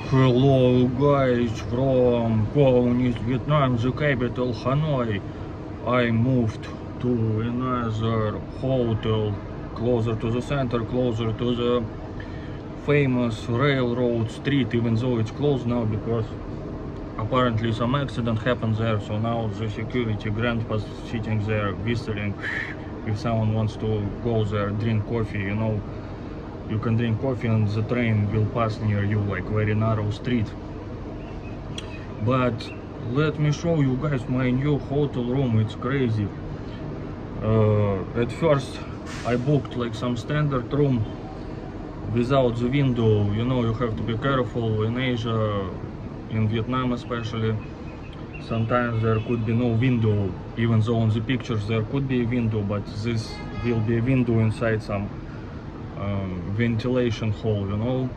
Hello guys from colonist Vietnam, the capital Hanoi. I moved to another hotel closer to the center, closer to the famous railroad street, even though it's closed now because apparently some accident happened there. So now the security grandpa's sitting there whistling. If someone wants to go there, drink coffee, you know, you can drink coffee and the train will pass near you, like very narrow street. But let me show you guys my new hotel room. It's crazy. At first I booked like some standard room without the window. You know, you have to be careful in Asia, in Vietnam especially. Sometimes there could be no window, even though on the pictures there could be a window, but this will be a window inside some ventilation hole, you know.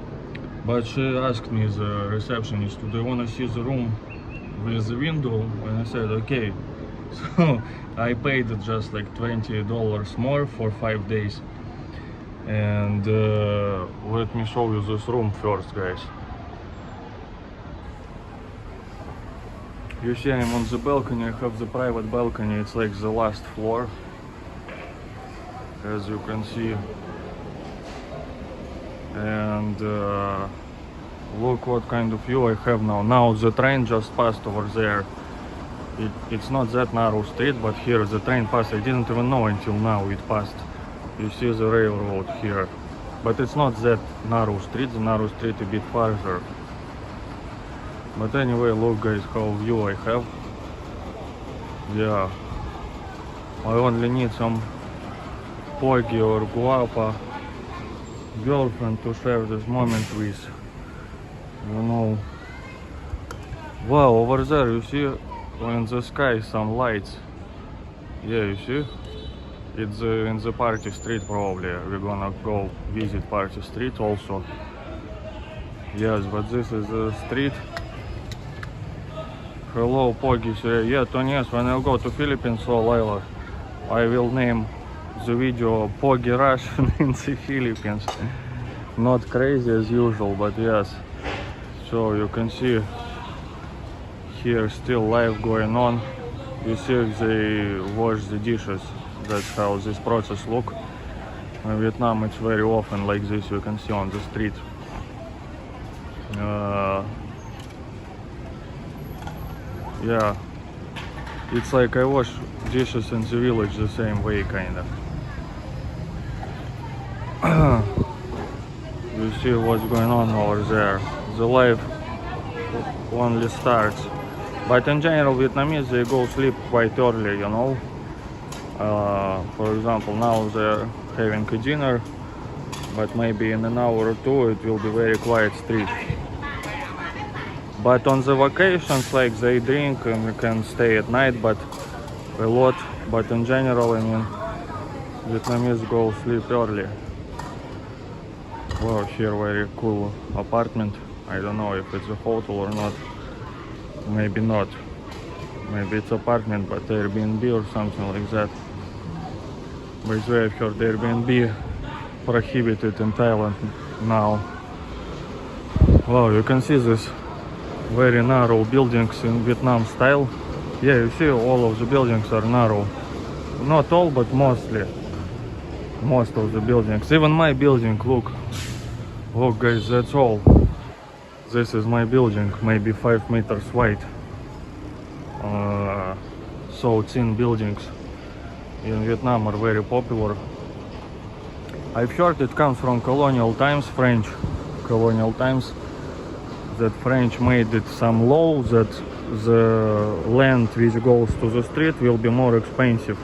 But she asked me, the receptionist, do you want to see the room with the window? And I said okay. So I paid just like $20 more for 5 days. And let me show you this room first, guys. You see, I'm on the balcony. I have the private balcony. It's like the last floor, as you can see. And look what kind of view I have now. Now the train just passed over there. It's not that narrow street, but here the train passed. I didn't even know until now it passed. You see the railroad here, but it's not that narrow street. The narrow street a bit farther. But anyway, look guys, how view I have. Yeah, I only need some poggy or guapa girlfriend to share this moment with, you know. Wow, over there you see in the sky some lights. Yeah, you see, it's in the party street. Probably we're gonna go visit party street also. Yes, but this is the street. Hello Poggy. Yeah, Tony, yes, when I go to Philippines, so Lila, I will name the video Poggy Russian in the Philippines. Not crazy as usual, but yes. So you can see here still life going on. You see they wash the dishes. That's how this process look. In Vietnam it's very often like this, you can see on the street. Yeah, it's like I wash dishes in the village the same way, kinda. You see what's going on over there. The life only starts. But in general, Vietnamese, they go sleep quite early, you know. For example, now they're having a dinner, but maybe in an hour or two it will be very quiet street. But on the vacations, like they drink and can stay at night, but a lot. But in general, I mean, Vietnamese go sleep early. Wow, here very cool apartment. I don't know if it's a hotel or not. Maybe not. Maybe it's apartment, but Airbnb or something like that. By the way, I've heard Airbnb prohibited in Thailand now. Wow, you can see this very narrow buildings in Vietnam style. Yeah, you see all of the buildings are narrow. Not all, but mostly. Most of the buildings. Even my building, look. Look guys, that's all. This is my building, maybe 5 meters wide. So thin buildings in Vietnam are very popular. I've heard it comes from colonial times, French colonial times. That French made it some law that the land which goes to the street will be more expensive,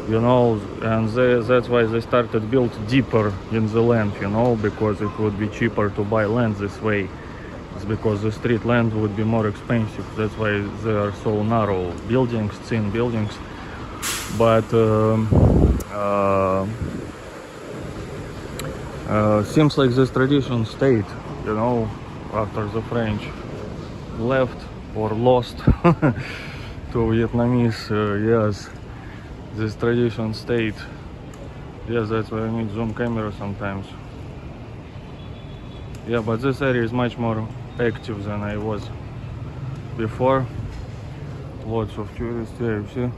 you know, and that's why they started build deeper in the land, you know, because it would be cheaper to buy land this way. It's because the street land would be more expensive. That's why they are so narrow buildings, thin buildings. But seems like this tradition stayed, you know, after the French left or lost to Vietnamese. Yes, this tradition stayed. Yes, that's why I need zoom camera sometimes. Yeah, but this area is much more active than I was before. Lots of tourists here, you see.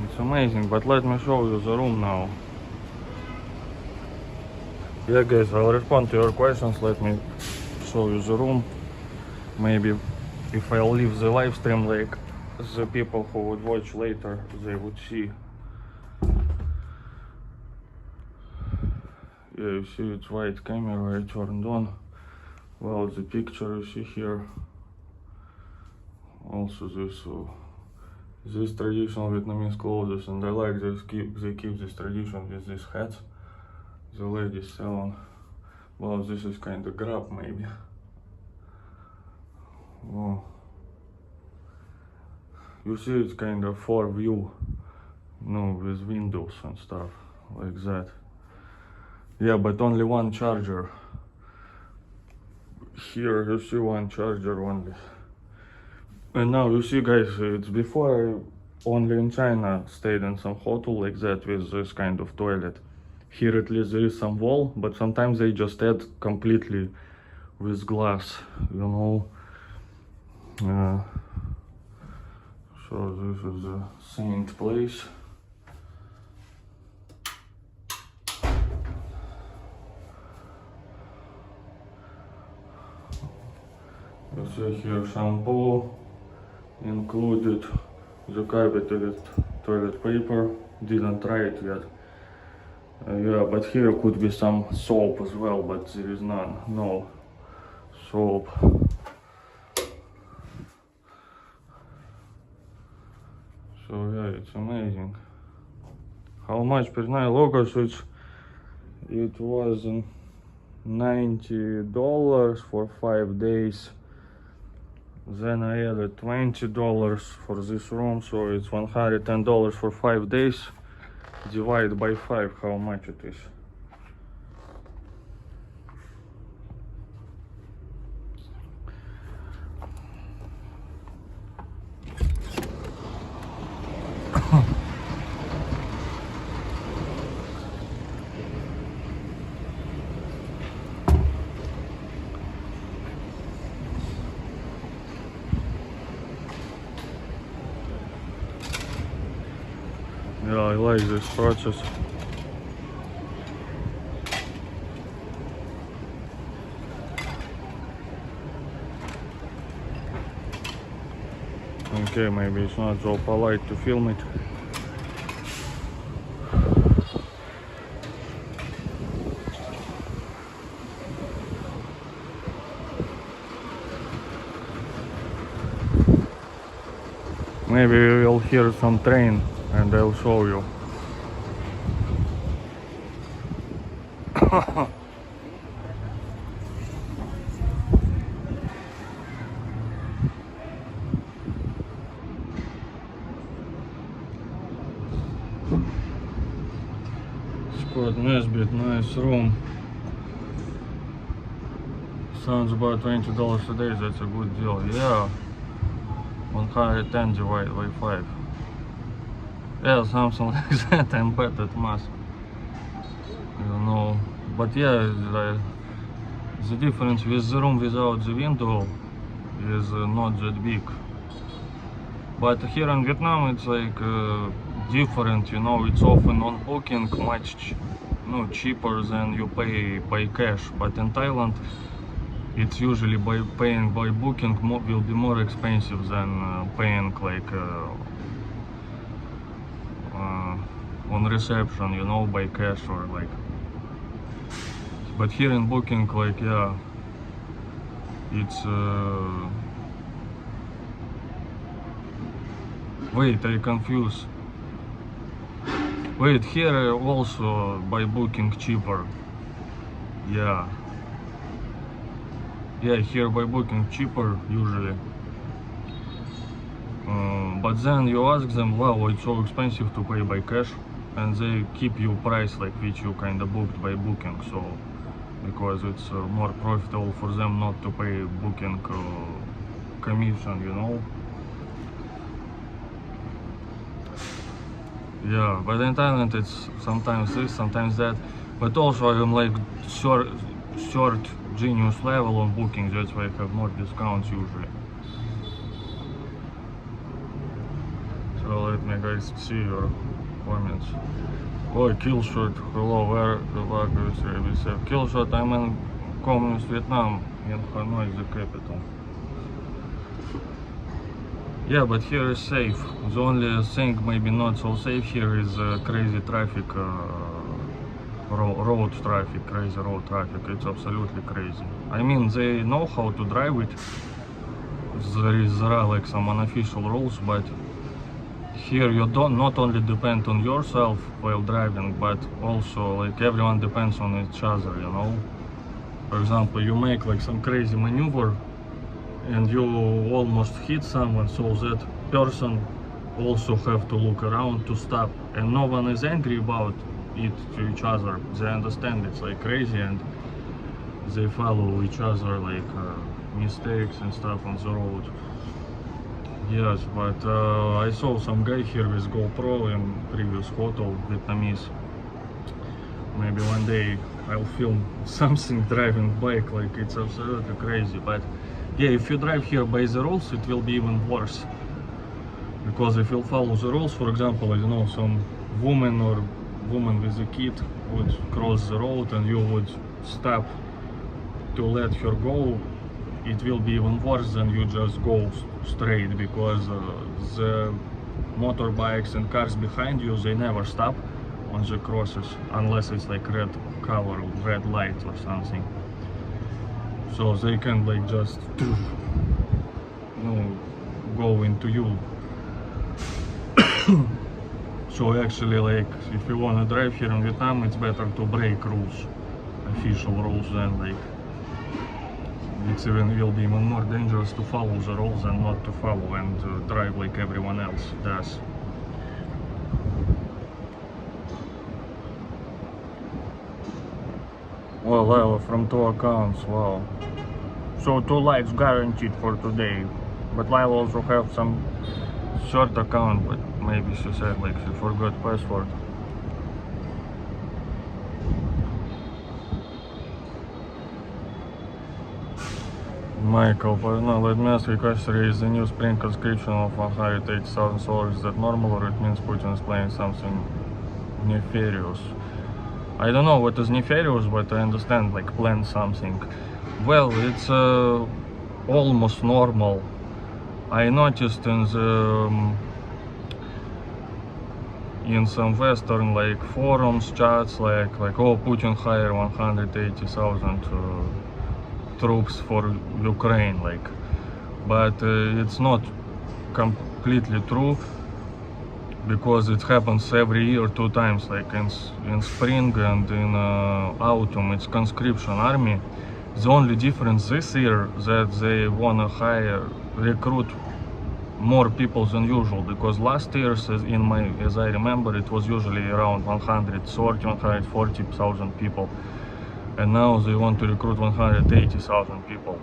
It's amazing, but let me show you the room now. Yeah guys, I'll respond to your questions. Let me show you the room. Maybe if I'll leave the live stream, like the people who would watch later, they would see. Yeah, you see it's white camera I turned on. Well, the picture you see here. Also this traditional Vietnamese clothes, and I like this. They keep this tradition with these hats. The ladies selling. Well, this is kind of grab maybe. Oh. You see it's kind of for view, with windows and stuff like that. Yeah, but only one charger. Here you see one charger only. And now you see guys, it's before I only in China stayed in some hotel like that with this kind of toilet. Here at least there is some wall, but sometimes they just add completely with glass, So this is the saint place. You see here shampoo included, the carpeted toilet paper. Didn't try it yet. Yeah, but here could be some soap as well, but there is none. No soap. So yeah, it's amazing. How much per night? Local, so it was $90 for 5 days. Then I added $20 for this room, so it's $110 for 5 days. Divide by 5, how much it is. Yeah, I like this process. Okay, maybe it's not so polite to film it. Maybe we will hear some train and I'll show you. Scott Nesbitt, nice room. Sounds about $20 a day, that's a good deal. Yeah, 110 divided by 5. Yeah, something like that. I'm bad at math. But yeah, the difference with the room without the window is not that big. But here in Vietnam it's like different, it's often on booking much cheaper than you pay by cash. But in Thailand it's usually paying by booking will be more expensive than paying like on reception, by cash or like. But here in booking, like, yeah, it's wait, I confused. Wait, here also by booking cheaper. Yeah, here by booking cheaper usually. But then you ask them, well, it's so expensive to pay by cash, and they keep you price like which you kind of booked by booking. So because it's more profitable for them not to pay booking commission, Yeah, but in Thailand it's sometimes this, sometimes that. But also I'm like third genius level on booking, that's why I have more discounts usually. So let me guys see your comments. Oh, Killshot, hello, where the fuck is RBC? Killshot, I'm in Communist Vietnam, in Hanoi, the capital. Yeah, but here is safe. The only thing maybe not so safe here is crazy traffic, road traffic, crazy road traffic. It's absolutely crazy. I mean, they know how to drive it. There are like some unofficial rules, but here you don't not only depend on yourself while driving, but also like everyone depends on each other, you know. For example, you make like some crazy maneuver and you almost hit someone, so that person also have to look around to stop, and no one is angry about it to each other. They understand it's like crazy and they follow each other like mistakes and stuff on the road. Yes, but I saw some guy here with GoPro in previous hotel, Vietnamese. Maybe one day I'll film something driving bike, like it's absolutely crazy. But yeah, if you drive here by the rules, it will be even worse. Because if you follow the rules, for example, I don't know, some woman or woman with a kid would cross the road and you would stop to let her go, it will be even worse than you just go straight, because the motorbikes and cars behind you, they never stop on the crosses unless it's like red color, red light or something. So they can like just go into you. So actually, like if you wanna drive here in Vietnam, it's better to break rules, official rules, than like it will be even more dangerous to follow the rules than not to follow and drive like everyone else does. Well, Lila from 2 accounts, wow. So 2 likes guaranteed for today. But Lila also have some short account, but maybe she said like she forgot password. Michael, no, let me ask you a question. Is the new spring conscription of $180,000 is that normal, or it means Putin is playing something nefarious? I don't know what is nefarious, but I understand like plan something. Well, it's almost normal. I noticed in some Western like forums, chats, like oh, Putin hire 180,000 troops for Ukraine, like, but it's not completely true, because it happens every year 2 times, like in spring and in autumn. It's conscription army. The only difference this year that they wanna recruit more people than usual, because last year, as I remember, it was usually around 140,000 people, and now they want to recruit 180,000 people.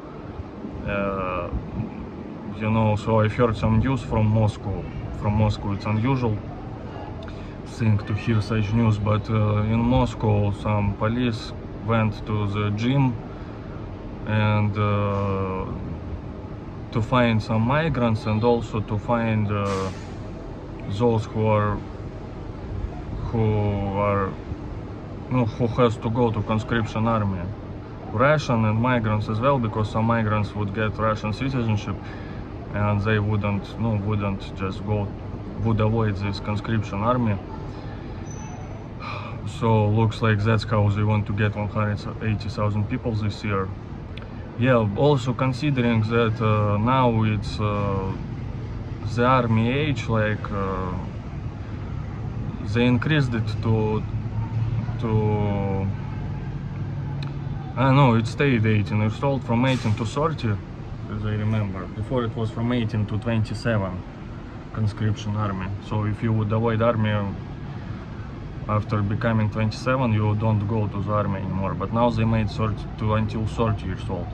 You know, so I've heard some news from Moscow. It's unusual thing to hear such news, but in Moscow some police went to the gym and to find some migrants, and also to find those who has to go to conscription army, Russian and migrants as well, because some migrants would get Russian citizenship and they wouldn't just go, would avoid this conscription army. So looks like that's how they want to get 180,000 people this year. Yeah, also considering that now it's the army age, like they increased it to I don't know, it stayed 18 years old, from 18 to 30, as I remember. Before it was from 18 to 27, conscription army. So if you would avoid army after becoming 27, you don't go to the army anymore. But now they made 30 to until 30 years old.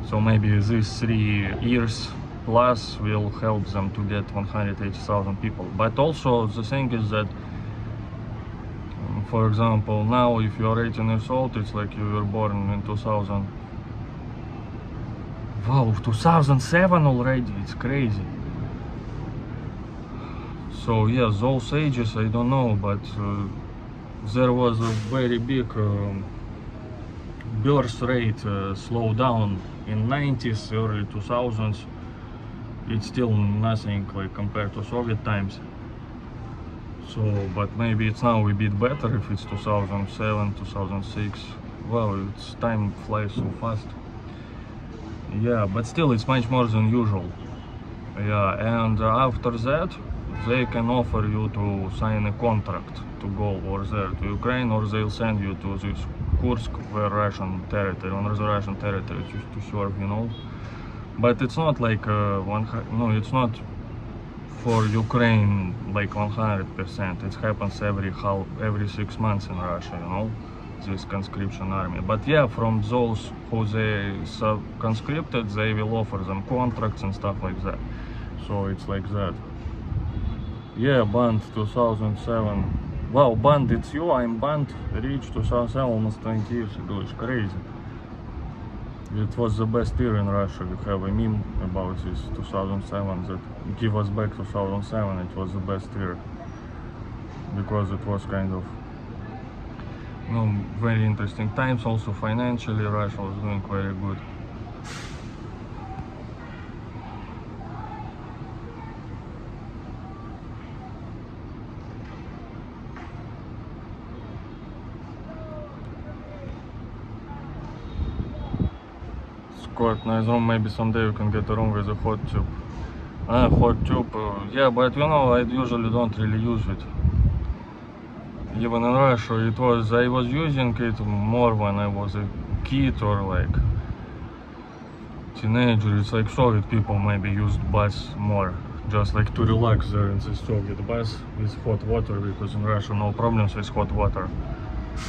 So maybe these 3 years plus will help them to get 180,000 people. But also the thing is that For example, now if you are 18 years old, it's like you were born in 2000. Wow, 2007 already, it's crazy. So yeah, those ages I don't know, but there was a very big birth rate slowdown in 90s, early 2000s. It's still nothing like compared to Soviet times. So, but maybe it's now a bit better if it's 2007, 2006. Well, it's time flies so fast. Yeah, but still it's much more than usual. Yeah, and after that they can offer you to sign a contract to go over there to Ukraine, or they'll send you to this Kursk, where Russian territory, on the Russian territory to serve, you know. But it's not like it's not for Ukraine like 100%. It happens every 6 months in Russia, you know, this conscription army. But yeah, from those who they conscripted, they will offer them contracts and stuff like that. So it's like that. Yeah, banned 2007. Wow, banned, it's you, I'm banned, reached 2007, almost 20 years ago. It's crazy. It was the best year in Russia. We have a meme about this 2007 that give us back 2007. It was the best year because it was kind of, you know, very interesting times. Also financially, Russia was doing very good. Quite nice room. Maybe someday you can get a room with a hot tube. Hot tube. Yeah, but you know, I usually don't really use it. Even in Russia, I was using it more when I was a kid or like teenager. It's like Soviet people maybe used baths more, just like to relax there in the Soviet bath with hot water, because in Russia no problems with hot water.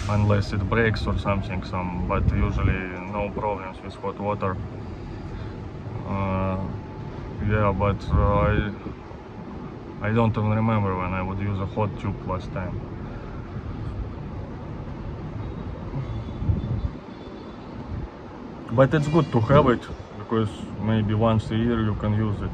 Unless it breaks or something, but usually no problems with hot water. Yeah, but I don't even remember when I would use a hot tube last time. But it's good to have it, because maybe once a year you can use it.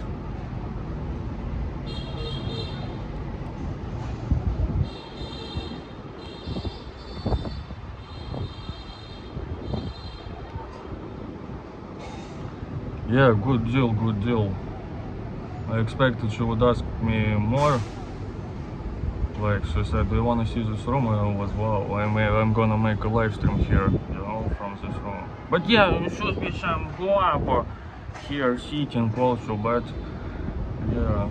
Yeah, good deal, good deal. I expected she would ask me more. Like she said, do you want to see this room? And I was, wow, I'm gonna make a live stream here, you know, from this room. But yeah, there should be some guapo here sitting also, but yeah.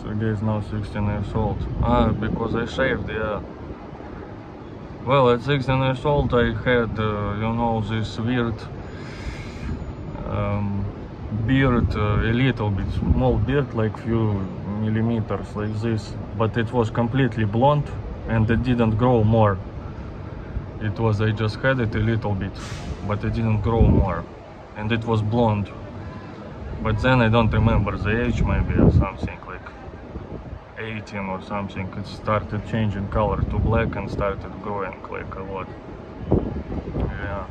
Sergey is now 16 years old. Because I shaved, yeah. Well, at 16 years old I had, you know, this weird beard, a little bit small beard, like few millimeters like this, but it was completely blonde and it didn't grow more. It was, I just had it a little bit, but it didn't grow more, and it was blonde. But then I don't remember the age, maybe or something like 18 or something. It started changing color to black and started growing like a lot. Yeah.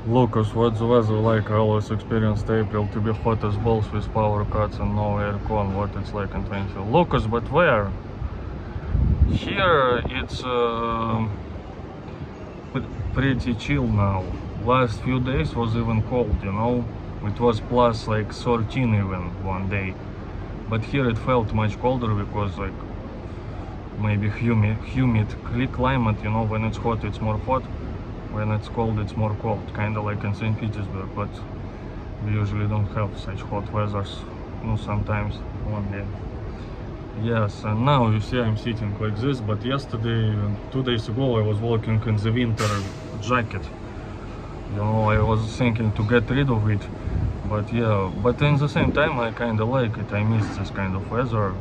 Lucas, what's the weather like? I always experienced April to be hot as balls with power cuts and no aircon. What it's like in 20. Lucas, but where? Here it's pretty chill now. Last few days was even cold, you know. It was plus like 13 even one day. But here it felt much colder because like maybe humid climate, you know. When it's hot, it's more hot. When it's cold, it's more cold, kind of like in St. Petersburg, but we usually don't have such hot weathers, you know, sometimes only. Yes, and now you see I'm sitting like this, but yesterday, 2 days ago, I was walking in the winter jacket. You know, I was thinking to get rid of it, but yeah, but in the same time I kind of like it. I miss this kind of weather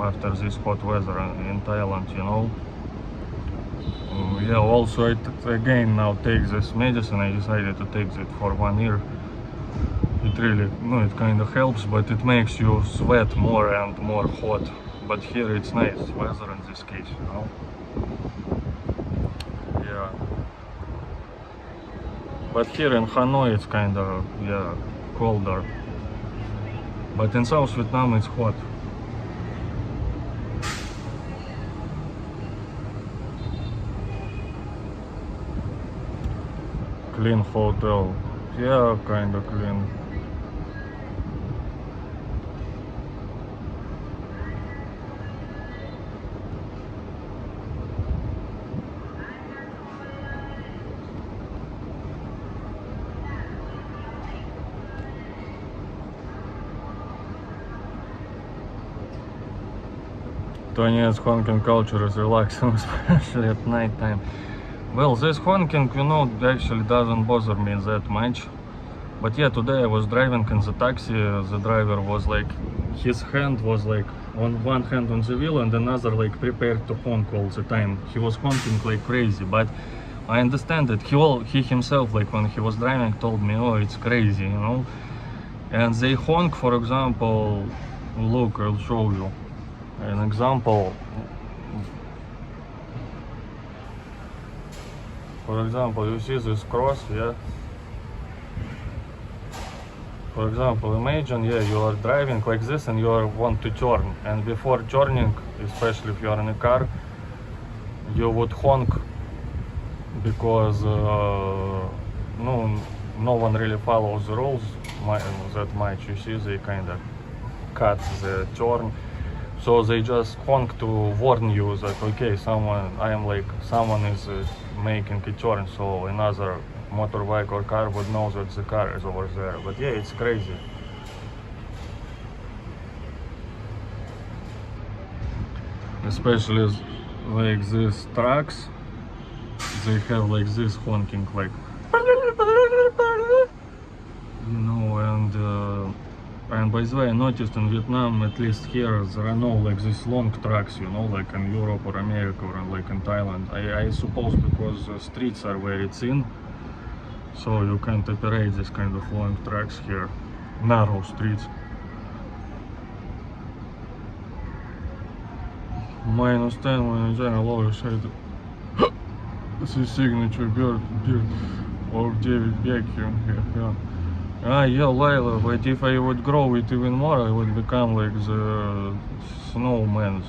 after this hot weather in Thailand, you know. Yeah, also again now take this medicine. I decided to take it for 1 year. It really, no, it kind of helps, but it makes you sweat more and more hot. But here it's nice weather in this case, you know. Yeah. But here in Hanoi it's kind of, yeah, colder. But in South Vietnam it's hot. Clean hotel. Yeah, kind of clean. Tony's honking culture is relaxing, especially at night time. Well, this honking, you know, actually doesn't bother me that much. But yeah, today I was driving in the taxi. The driver was like, his hand was like on one hand on the wheel and another like prepared to honk all the time. He was honking like crazy, but I understand it. He himself, like when he was driving, told me, oh, it's crazy, you know. And they honk, for example, look, I'll show you an example. For example, you see this cross, yeah? For example, imagine, yeah, you are driving like this and you want to turn. And before turning, especially if you are in a car, you would honk because no one really follows the rules that much. You see, they kind of cut the turn. So they just honk to warn you that, okay, someone is making a turn, so another motorbike or car would know that the car is over there. But yeah, it's crazy. Especially like these trucks, they have like this honking, like, you know. And by the way, I noticed in Vietnam, at least here, there are no like these long trucks, you know, like in Europe or America or like in Thailand. I suppose because the streets are very thin, so you can't operate this kind of long trucks here, narrow streets. Minus 10 when I lower side. The signature bird of David Beckham here, yeah. Ah, yeah, Layla, but if I would grow it even more, I would become like the snowman,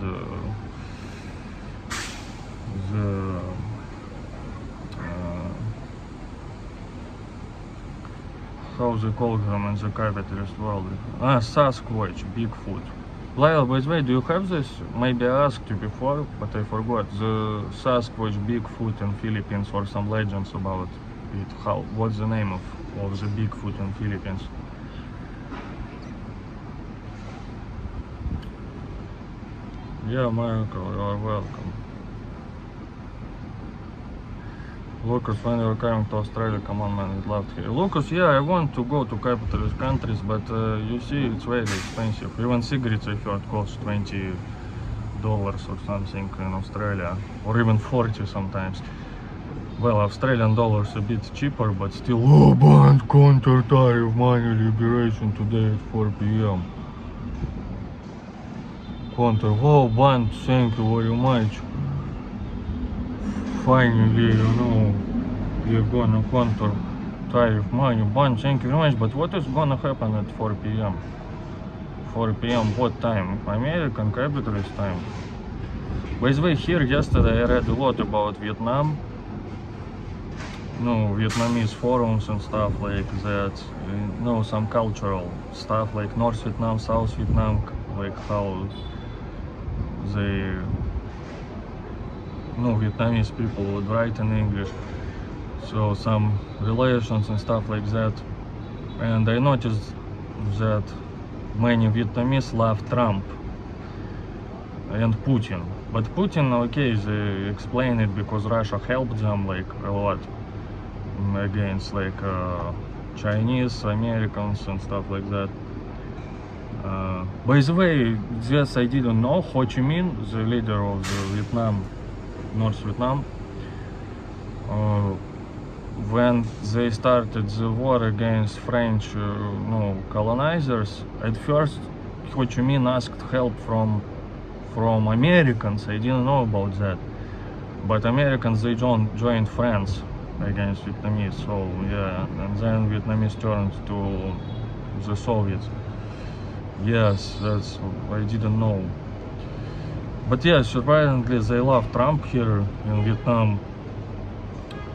how they call them in the capitalist world? Ah, Sasquatch, Bigfoot. Layla, by the way, do you have this? Maybe I asked you before, but I forgot. The Sasquatch, Bigfoot in Philippines, or some legends about it. What's the name of the Bigfoot in Philippines? Yeah, Michael, you are welcome. Lucas, when you're coming to Australia, come on man, we'd love to hear. Lucas, yeah, I want to go to capitalist countries, but you see, it's very expensive. Even cigarettes, I heard, cost $20 or something in Australia, or even 40 sometimes. Well, Australian dollars a bit cheaper, but still. Oh, banned counter tariff money liberation today at 4 p.m. Counter, oh, banned, thank you very much. Finally, you know, you're gonna counter tariff money, banned, thank you very much. But what is gonna happen at 4 p.m.? 4 p.m. what time? American capitalist time. By the way, here yesterday I read a lot about Vietnam. No, Vietnamese forums and stuff like that, you know, some cultural stuff like North Vietnam, South Vietnam, like how they, Vietnamese people would write in English, so some relations and stuff like that. And I noticed that many Vietnamese love Trump and Putin, but Putin, okay, they explain it because Russia helped them like a lot. against like Chinese, Americans and stuff like that. By the way, this I didn't know. Ho Chi Minh, the leader of the Vietnam, North Vietnam, when they started the war against French colonizers, at first Ho Chi Minh asked help from Americans. I didn't know about that, but Americans, they joined France against Vietnamese. So yeah, and then Vietnamese turned to the Soviets. Yes, that's, I didn't know. But yeah, surprisingly they love Trump here in Vietnam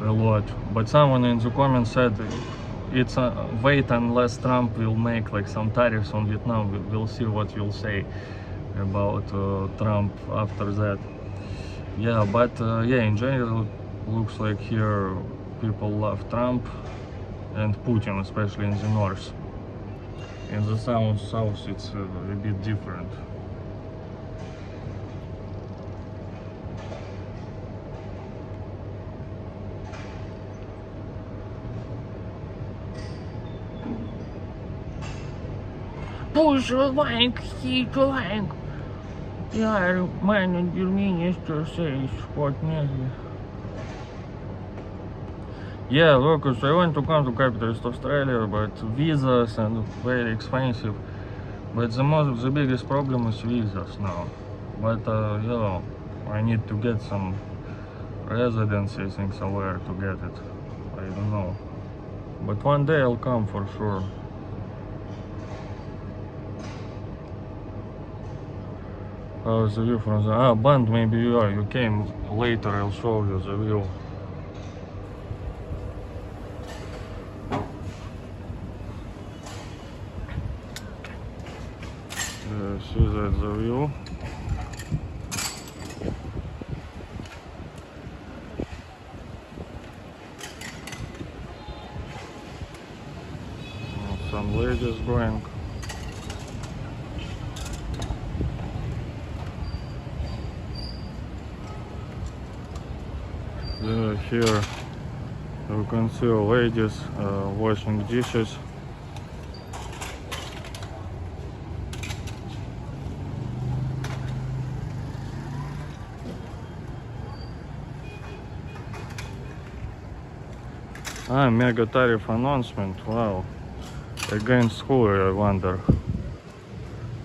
a lot. But someone in the comments said it's wait unless Trump will make like some tariffs on Vietnam. We'll see what you'll say about Trump after that. Yeah, but yeah, in general looks like here people love Trump and Putin, especially in the north. In the south it's a bit different. Push rank, heat rank. Yeah, man, your minister says what nearly. Yeah, Lucas, I want to come to capitalist Australia, but visas and very expensive. But the biggest problem is visas now. But yeah, I need to get some residency, I think, somewhere to get it. I don't know. But one day I'll come for sure. How's the view from the band? Maybe you came later. I'll show you the view. See that's the view. Some ladies going. Here you can see ladies washing dishes. Mega tariff announcement. Wow. Against who, I wonder?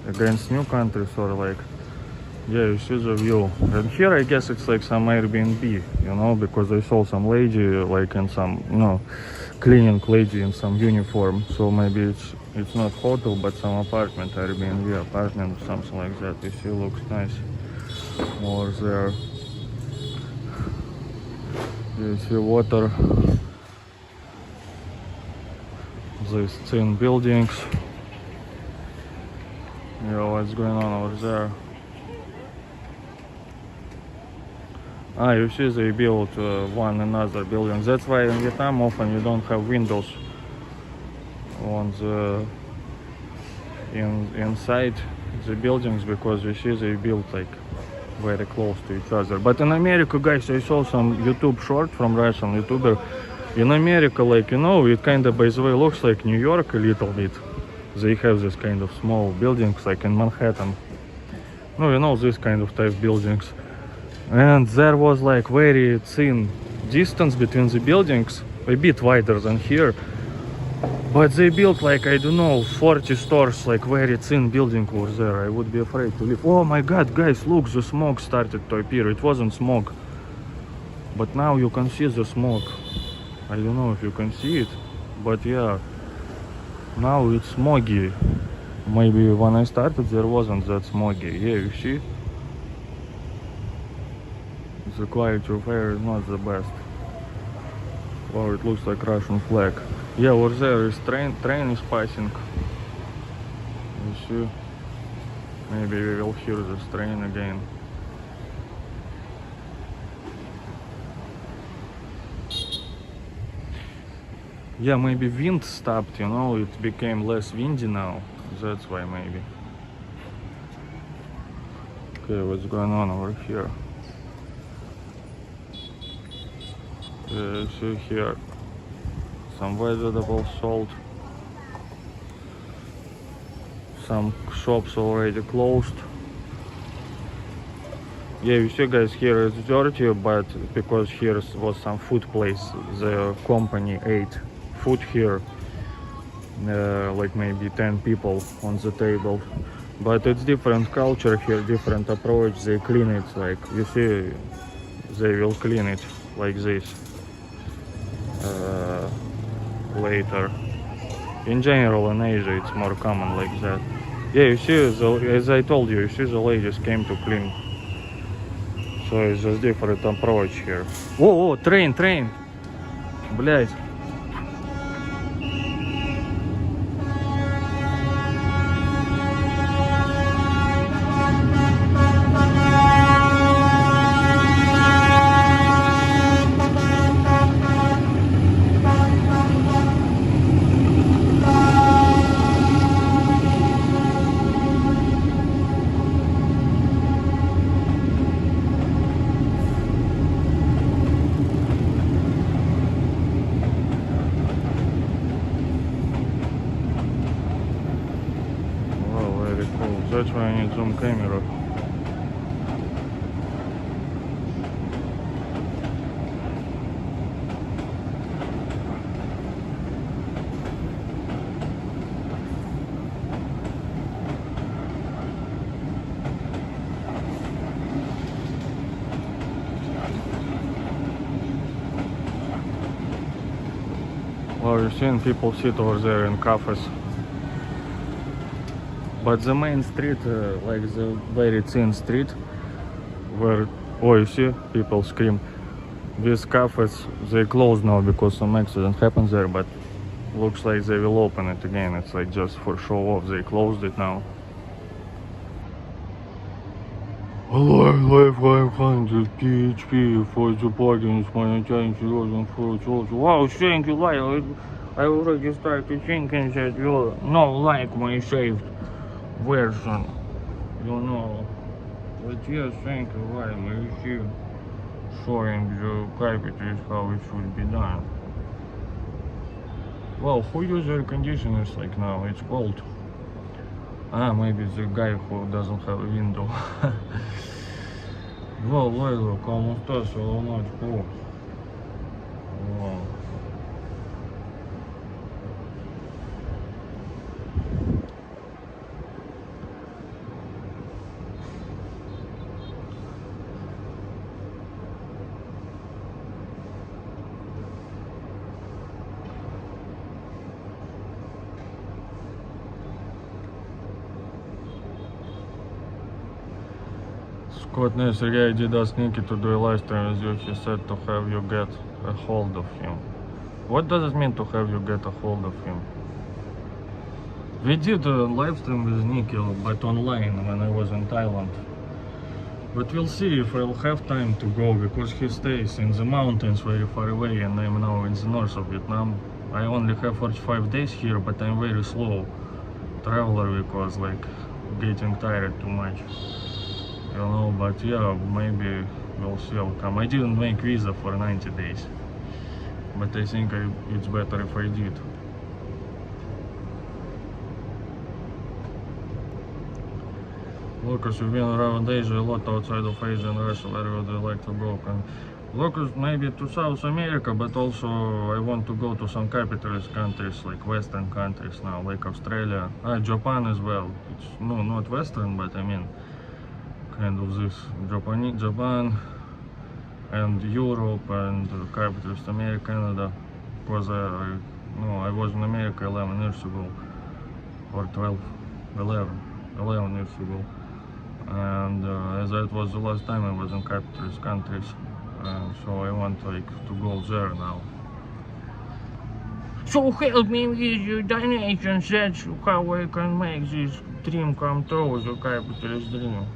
Against new countries or like? Yeah, you see the view. And here I guess it's like some Airbnb, you know, because I saw some lady like in some, cleaning lady in some uniform. So maybe it's not hotel but some apartment, Airbnb apartment, something like that. You see, looks nice. More there. You see water. These thin buildings. Yeah, what's going on over there? You see they built one another building. That's why in Vietnam often you don't have windows on the inside the buildings, because you see they built like very close to each other. But in America, guys, I saw some YouTube short from Russian YouTuber. In America, like, it kind of, by the way, looks like New York a little bit. They have this kind of small buildings like in Manhattan. This kind of type buildings. And there was like very thin distance between the buildings, a bit wider than here. But they built like, I don't know, 40 stores, like very thin building over there. I would be afraid to live. Oh my god, guys, look, the smoke started to appear. It wasn't smoke, but now you can see the smoke. I don't know if you can see it, but yeah, now it's smoggy. Maybe when I started there wasn't that smoggy. Yeah, you see? The quality of air is not the best. Wow, it looks like Russian flag. Yeah, over there is train is passing. You see? Maybe we will hear this train again. Yeah, maybe wind stopped, it became less windy now. That's why maybe. Okay, what's going on over here? Yeah, see here some vegetables sold. Some shops already closed. Yeah, you see guys, here it's dirty, but because here was some food place, the company ate food here, like maybe 10 people on the table. But it's different culture here, different approach. They clean it, like you see, they will clean it like this later. In general in Asia it's more common like that. Yeah, you see, as I told you, you see the ladies came to clean. So it's just different approach here. О, train, блять. That's why I need zoom camera. Well, you've seen people sit over there in cafes. But the main street, like the very thin street, where, oh, you see, people scream. These cafes, they closed now because some accident happened there, but looks like they will open it again. It's like just for show off, they closed it now. Life 500 PHP for the parking is monetary erosion for also. Wow, thank you, like, I already started thinking that you no like my shaved version, you know. But yes, thank you, like, you see, showing the carpet is how it should be done. Well, who uses air conditioners like now? It's cold. Maybe the guy who doesn't have a window. Well, Lilo, ¿cómo estás? Hello, much cool. Wow. Scott Sergey did ask Nikki to do a live stream with you. He said to have you get a hold of him. What does it mean to have you get a hold of him? We did a live stream with Nikki, but online when I was in Thailand. But we'll see if I'll have time to go, because he stays in the mountains very far away and I'm now in the north of Vietnam. I only have 45 days here, but I'm very slow traveler because like getting tired too much. You know, but yeah, maybe we'll see, I'll come. I didn't make visa for 90 days, but I think it's better if I did. Lucas, you've been around Asia a lot outside of Asia and Russia. Where would you like to go? And Lucas, maybe to South America, but also I want to go to some capitalist countries, like Western countries now, like Australia, Japan as well. It's no, not Western, but I mean kind of this Japan and Europe and capitalist America, Canada, because I was in America 11 years ago, or 11 years ago, and as that was the last time I was in capitalist countries, so I want like to go there now. So help me with your donations, that's how I can make this dream come true, the capitalist dream.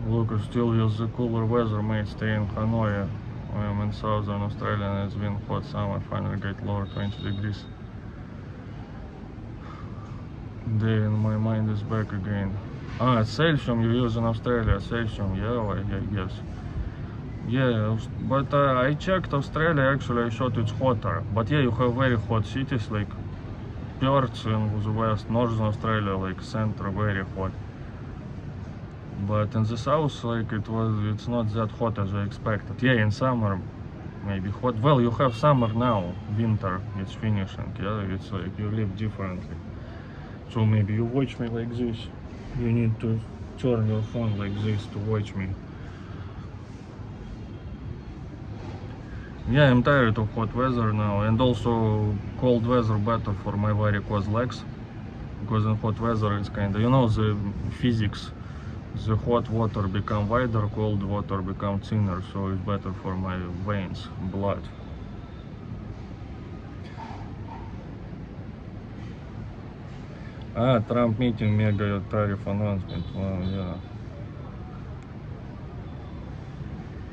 Lucas still use the cooler weather, might stay in Hanoi. I am in southern Australia and it's been hot summer, finally get lower 20 degrees. Day in my mind is back again. Celsium you use in Australia, Celsium, yeah, I guess. Yeah, but I checked Australia, actually I thought it's hotter. But yeah, you have very hot cities like Perth in the west, Northern Australia, like center, very hot. But in the south, like it's not that hot as I expected. Yeah, in summer maybe hot. Well, you have summer now, winter it's finishing. Yeah, it's like you live differently. So maybe you watch me like this. You need to turn your phone like this to watch me. Yeah, I'm tired of hot weather now, and also cold weather better for my varicose legs, because in hot weather it's kind of, you know, the physics, the hot water become wider, cold water become thinner, so it's better for my veins, blood. Trump meeting, mega tariff announcement. Well, yeah.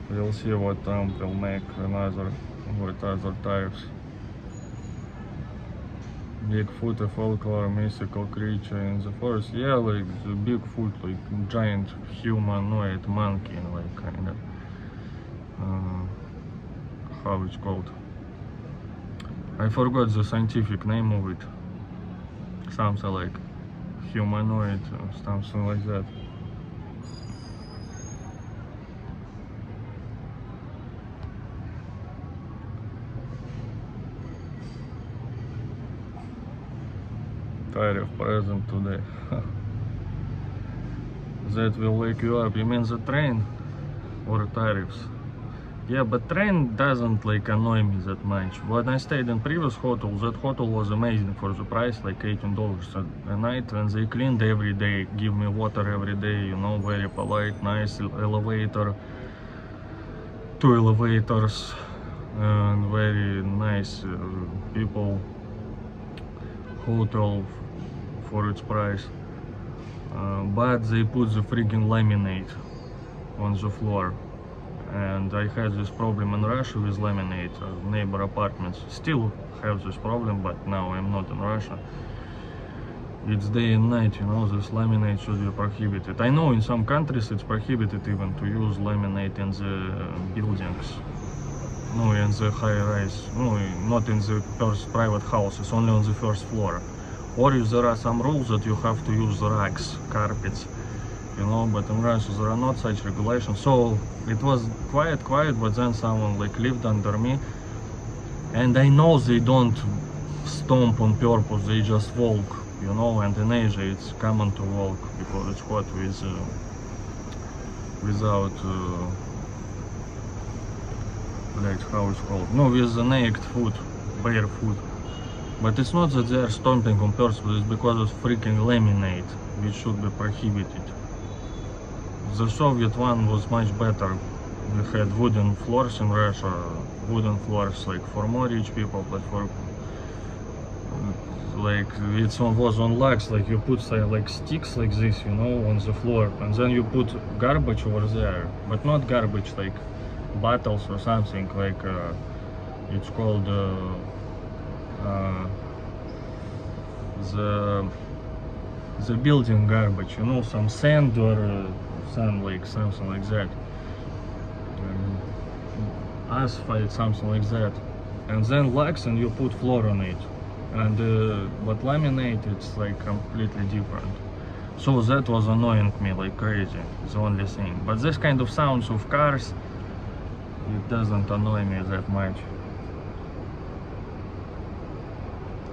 We'll see what Trump will make another with other tariffs. Bigfoot, a folklore mythical creature in the forest. Yeah, like the Bigfoot, like giant humanoid monkey, like kind of. How it's called? I forgot the scientific name of it. Something like humanoid, something like that. Tariff present today. That will wake you up. You mean the train or tariffs? Yeah, but train doesn't like annoy me that much. When I stayed in previous hotel, that hotel was amazing for the price, like $18 a night, and they cleaned every day, give me water every day, you know, very polite, nice elevator, 2 elevators, and very nice people. Hotel for its price, but they put the freaking laminate on the floor. And I had this problem in Russia with laminate, neighbor apartments. Still have this problem, but now I'm not in Russia. It's day and night, you know, this laminate should be prohibited. I know in some countries it's prohibited even to use laminate in the buildings. No, in the high rise, no, not in the first private houses, only on the first floor. Or if there are some rules that you have to use rugs, carpets, you know, but in Russia there are not such regulations. So it was quiet, but then someone like lived under me, and I know they don't stomp on purpose, they just walk, you know, and in Asia it's common to walk because it's hot with without like how it's called, no, with the naked foot, bare foot. But it's not that they are stomping on purpose, it's because it's freaking laminate, which should be prohibited. The Soviet one was much better. We had wooden floors in Russia, wooden floors like for more rich people, but for like it was on lugs, like you put like sticks like this, you know, on the floor, and then you put garbage over there, but not garbage like bottles or something, like it's called the building garbage, you know, some sand or something like that, asphalt, something like that, and then lugs, and you put floor on it. And but laminate, it's like completely different. So that was annoying me like crazy, the only thing. But this kind of sounds of cars, it doesn't annoy me that much.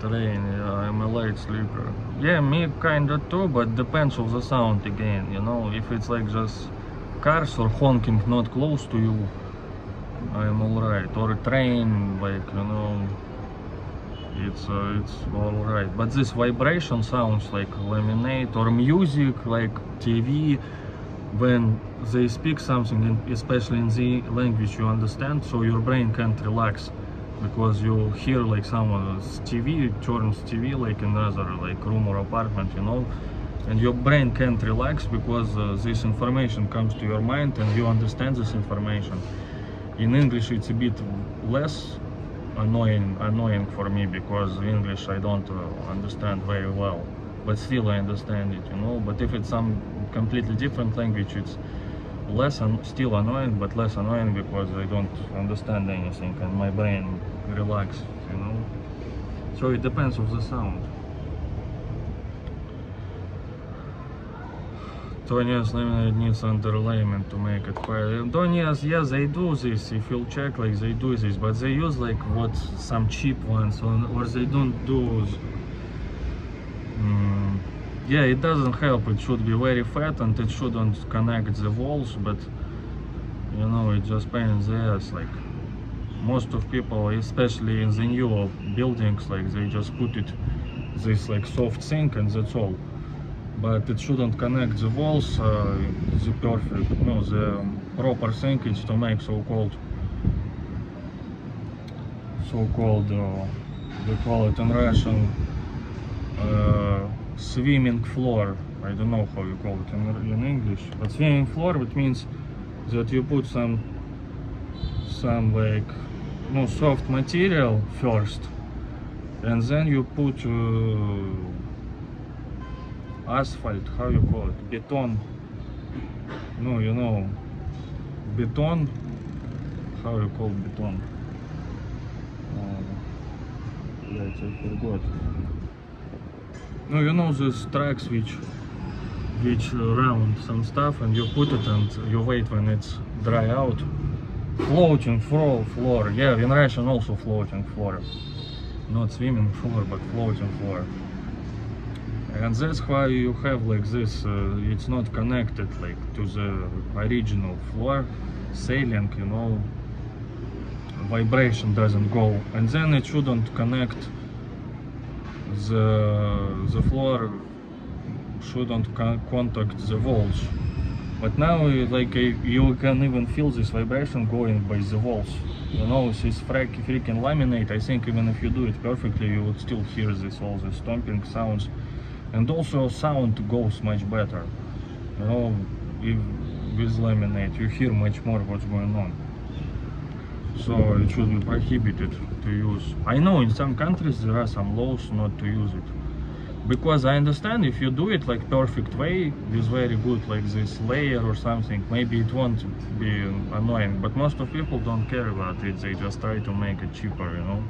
Train, yeah, I'm a light sleeper. Yeah, me kinda too, but depends on the sound again, you know. If it's like just cars or honking not close to you, I'm alright. Or a train, like, you know, it's alright. But this vibration sounds like laminate, or music like TV, when they speak something, especially in the language you understand, so your brain can't relax, because you hear like someone's TV, turns TV like another like room or apartment, you know, and your brain can't relax because this information comes to your mind and you understand this information. In English it's a bit less annoying for me, because English I don't understand very well, but still I understand it, you know. But if it's some completely different language, it's still annoying, but less annoying because I don't understand anything and my brain relax, you know. So it depends on the sound. Tonyas laminate needs underlayment to make it quiet. Tonyas, yeah, they do this. If you'll check, like they do this, but they use like what some cheap ones, or they don't do. Yeah, it doesn't help. It should be very fat and it shouldn't connect the walls, but you know, it just pain in the ass. Like most of people, especially in the new buildings, like they just put it this like soft sink and that's all. But it shouldn't connect the walls. The perfect, no, the proper sink is to make so-called, they call it in Russian, swimming floor. I don't know how you call it in English, but swimming floor, it means that you put some like no soft material first, and then you put asphalt, how you call it, beton, no, you know, beton, how you call beton, I forgot. No, you know these tracks which round some stuff and you put it and you wait when it's dry out. Floating floor, yeah, in Russian also floating floor, not swimming floor but floating floor. And that's why you have like this, it's not connected like to the original floor, sailing, you know, vibration doesn't go, and then it shouldn't connect, the floor shouldn't contact the walls. But now like you can even feel this vibration going by the walls, you know, this freaking laminate. I think even if you do it perfectly you would still hear this, all the stomping sounds. And also sound goes much better, you know, if with laminate you hear much more what's going on. So it should be prohibited to use. I know in some countries there are some laws not to use it, because I understand if you do it like perfect way with very good like this layer or something, maybe it won't be annoying, but most of people don't care about it. They just try to make it cheaper, you know,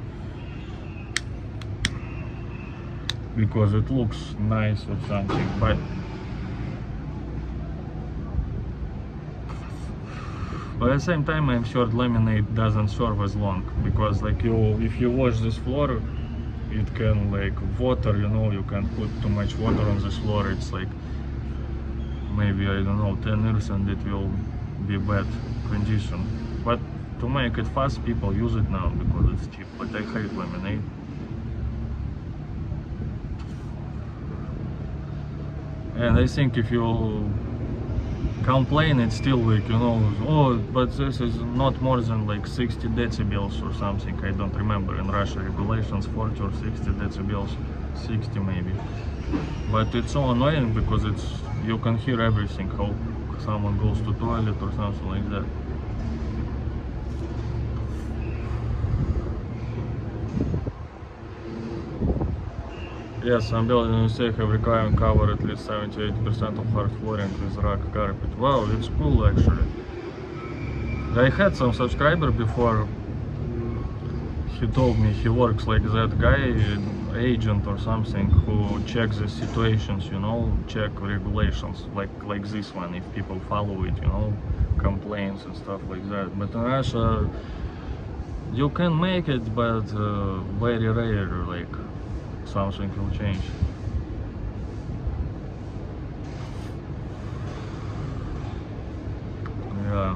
because it looks nice or something. But at the same time I'm sure laminate doesn't serve as long, because like if you wash this floor it can like water, you know, you can put too much water on this floor, it's like maybe I don't know 10 years and it will be bad condition. But to make it fast people use it now because it's cheap, but I hate laminate. And I think if you complain, it's still like, you know, oh, but this is not more than like 60 decibels or something. I don't remember in Russia regulations, 40 or 60 decibels, 60 maybe. But it's so annoying because you can hear everything, how someone goes to toilet or something like that. Yes, some buildings in have required cover at least 78% of hard flooring with rug carpet. Wow, it's cool actually. I had some subscriber before, he told me he works like that guy, agent or something, who checks the situations, you know, check regulations, like this one, if people follow it, you know, complaints and stuff like that. But in Russia, you can make it, but very rare, like something will change. Yeah.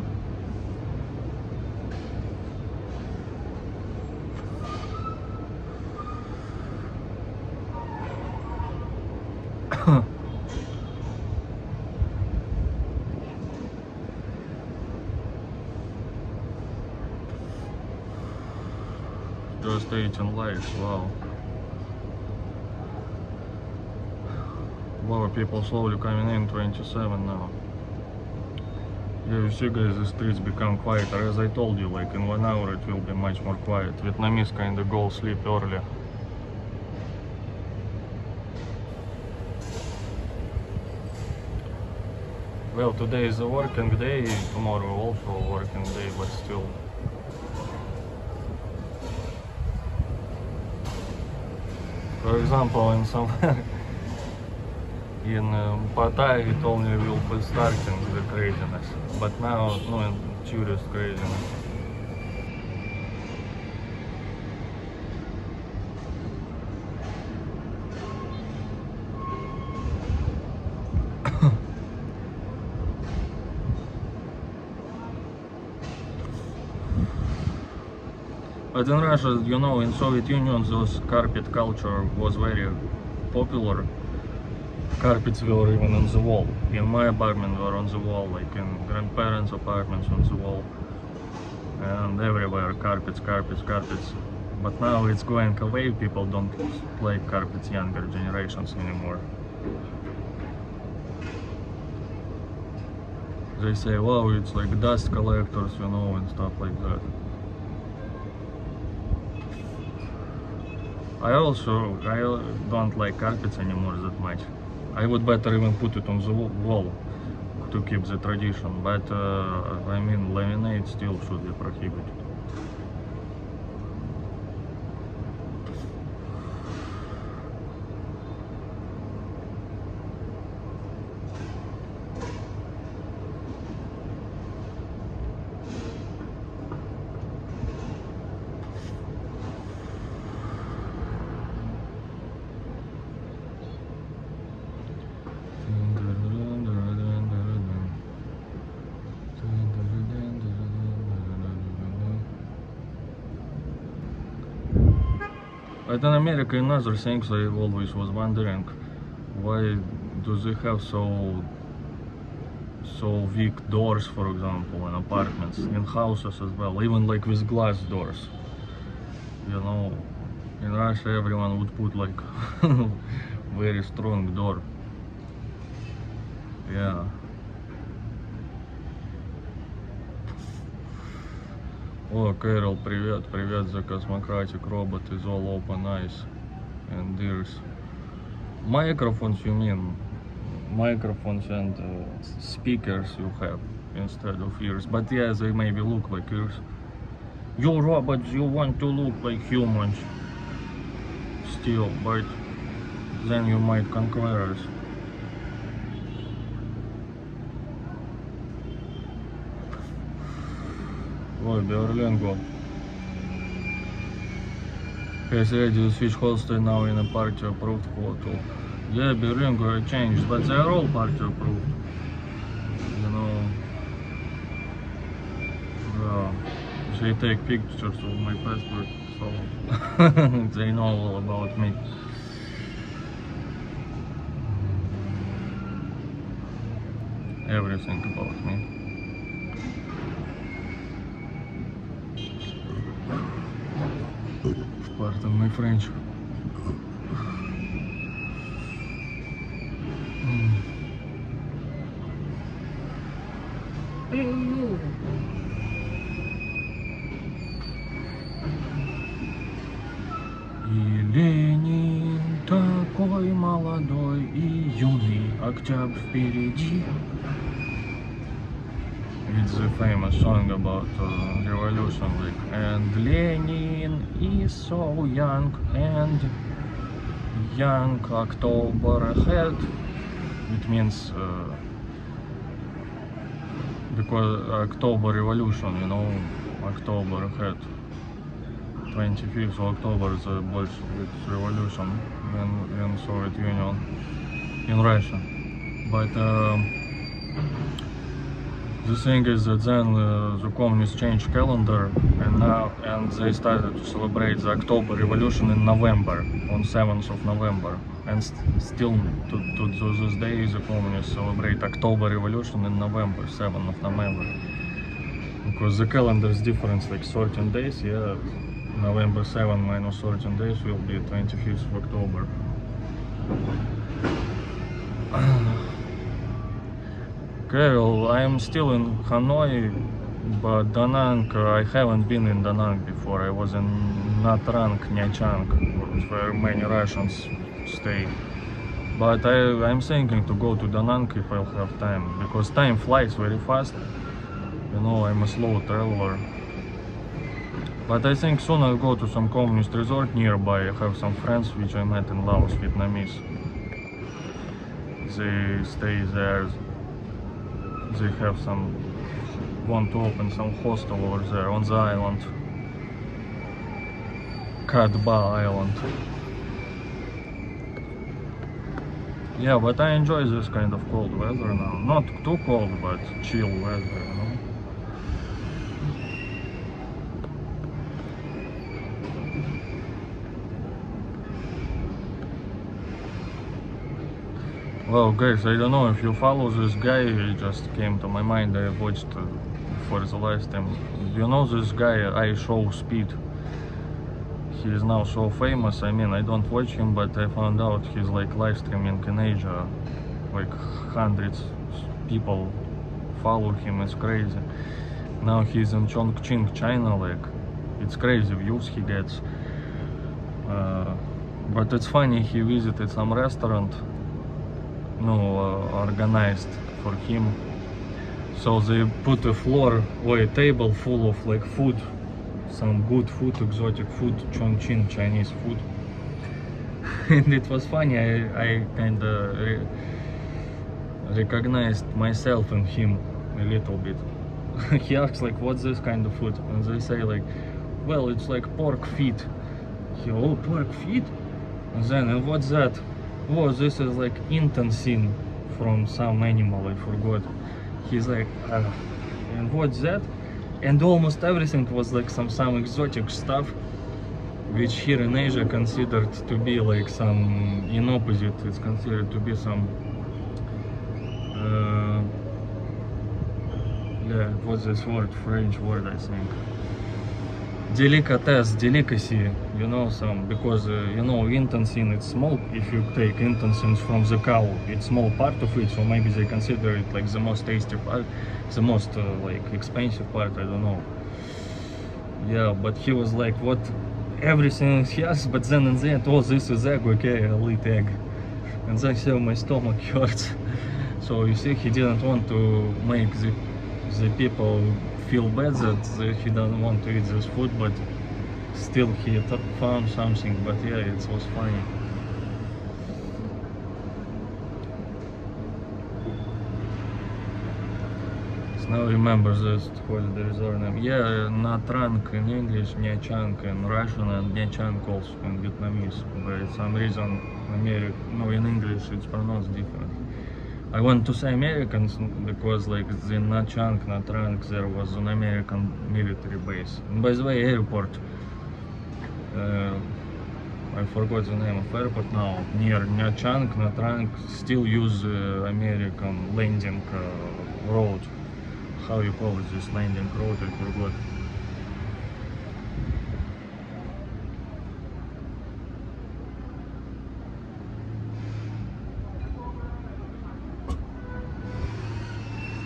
Just 18 likes, wow. Wow, people slowly coming in, 27 now. Yeah, you see guys, the streets become quieter. As I told you, like in 1 hour it will be much more quiet. Vietnamese kinda go sleep early. Well, today is a working day, tomorrow also a working day, but still. For example, in some in Pattaya, he told me we'll be starting the craziness, but now no, in tourist craziness. But in Russia, you know, in Soviet Union, those carpet culture was very popular. Carpets were even on the wall. In my apartment were on the wall, like in grandparents' apartments on the wall. And everywhere carpets, carpets, carpets. But now it's going away, people don't play carpets, younger generations anymore. They say, wow, it's like dust collectors, you know, and stuff like that. I don't like carpets anymore that much. I would better even put it on the wall to keep the tradition, but I mean, laminate still should be prohibited. But in America, in other things, I always was wondering, why do they have so weak doors, for example, in apartments, in houses as well, even like with glass doors. You know, in Russia everyone would put like very strong door. Yeah. Oh, Carol, привет, привет, the Cosmocratic robot is all open eyes and ears. Microphones, you mean? Microphones and speakers you have instead of ears. But yeah, they maybe look like ears. You robots, you want to look like humans still, but then you might conquer us. Ой, Berlingo. Has ready to switch Holstein now in a party approved hotel. Yeah, Berlingo changed, but they are all party approved. You know. Yeah. They take pictures of my passport, so they know all about me. Everything about me. Pardon my French. И Ленин такой молодой и юный, октябрь впереди. It's a famous song about revolution, like, and Lenin is so young and young October ahead. It means because October revolution, you know, October ahead. 25th of October is a Bolshevik revolution in Soviet Union, in Russia. But the thing is that then the communists changed calendar, and they started to celebrate the October Revolution in November, on 7th of November, and still to this day the communists celebrate October Revolution in November, 7th of November, because the calendar is different, like 13 days. Yeah, November 7 minus 13 days will be 25th of October. Carol, I am still in Hanoi, but Da Nang, I haven't been in Da Nang before. I was in Nha Trang, where many Russians stay. But I'm thinking to go to Da Nang if I'll have time, because time flies very fast. You know, I'm a slow traveler. But I think soon I'll go to some communist resort nearby. I have some friends which I met in Laos, Vietnamese. They stay there. They have some, want to open some hostel over there on the island. Cat Ba Island. Yeah, but I enjoy this kind of cold weather now. Not too cold, but chill weather, you know. Well, guys, I don't know if you follow this guy. He just came to my mind. I watched for the last time. You know this guy, I Show Speed. He is now so famous. I mean, I don't watch him, but I found out he's like live streaming in Asia. Like hundreds people follow him. It's crazy. Now he's in Chongqing, China. Like, it's crazy views he gets. But it's funny, he visited some restaurant, organized for him. So they put a floor or a table full of like food, some good food, exotic food, Chongqing Chinese food. And it was funny, I kind of recognized myself in him a little bit. He asks like, what's this kind of food? And they say like, well, it's like pork feet. Oh, pork feet? And then, and what's that? Oh, this is like intestine from some animal, I forgot. He's like, and what's that? And almost everything was like some exotic stuff, which here in Asia considered to be like some, in opposite, it's considered to be some, yeah, what's this word, French word, I think. Delicacy, you know, some, because intestine, it's small. If you take intestines from the cow, it's small part of it, so maybe they consider it like the most tasty part, the most like expensive part, I don't know. Yeah, but he was like, what, everything he has, but then in the end, oh, this is egg, okay, I'll eat egg. And then so my stomach hurts. So you see, he didn't want to make the people feel bad that he doesn't want to eat this food, but still he found something. But yeah, it was funny. So now remember this holiday resort name. Yeah, Nha Trang in English, Nha Trang in Russian, and Nha Trang also in Vietnamese. But some reason in English it's pronounced different. I want to say Americans because like the Nha Trang, there was an American military base. And by the way, airport, I forgot the name of airport now, near Nha Trang, still use American landing road. How you call it, this landing road, I forgot.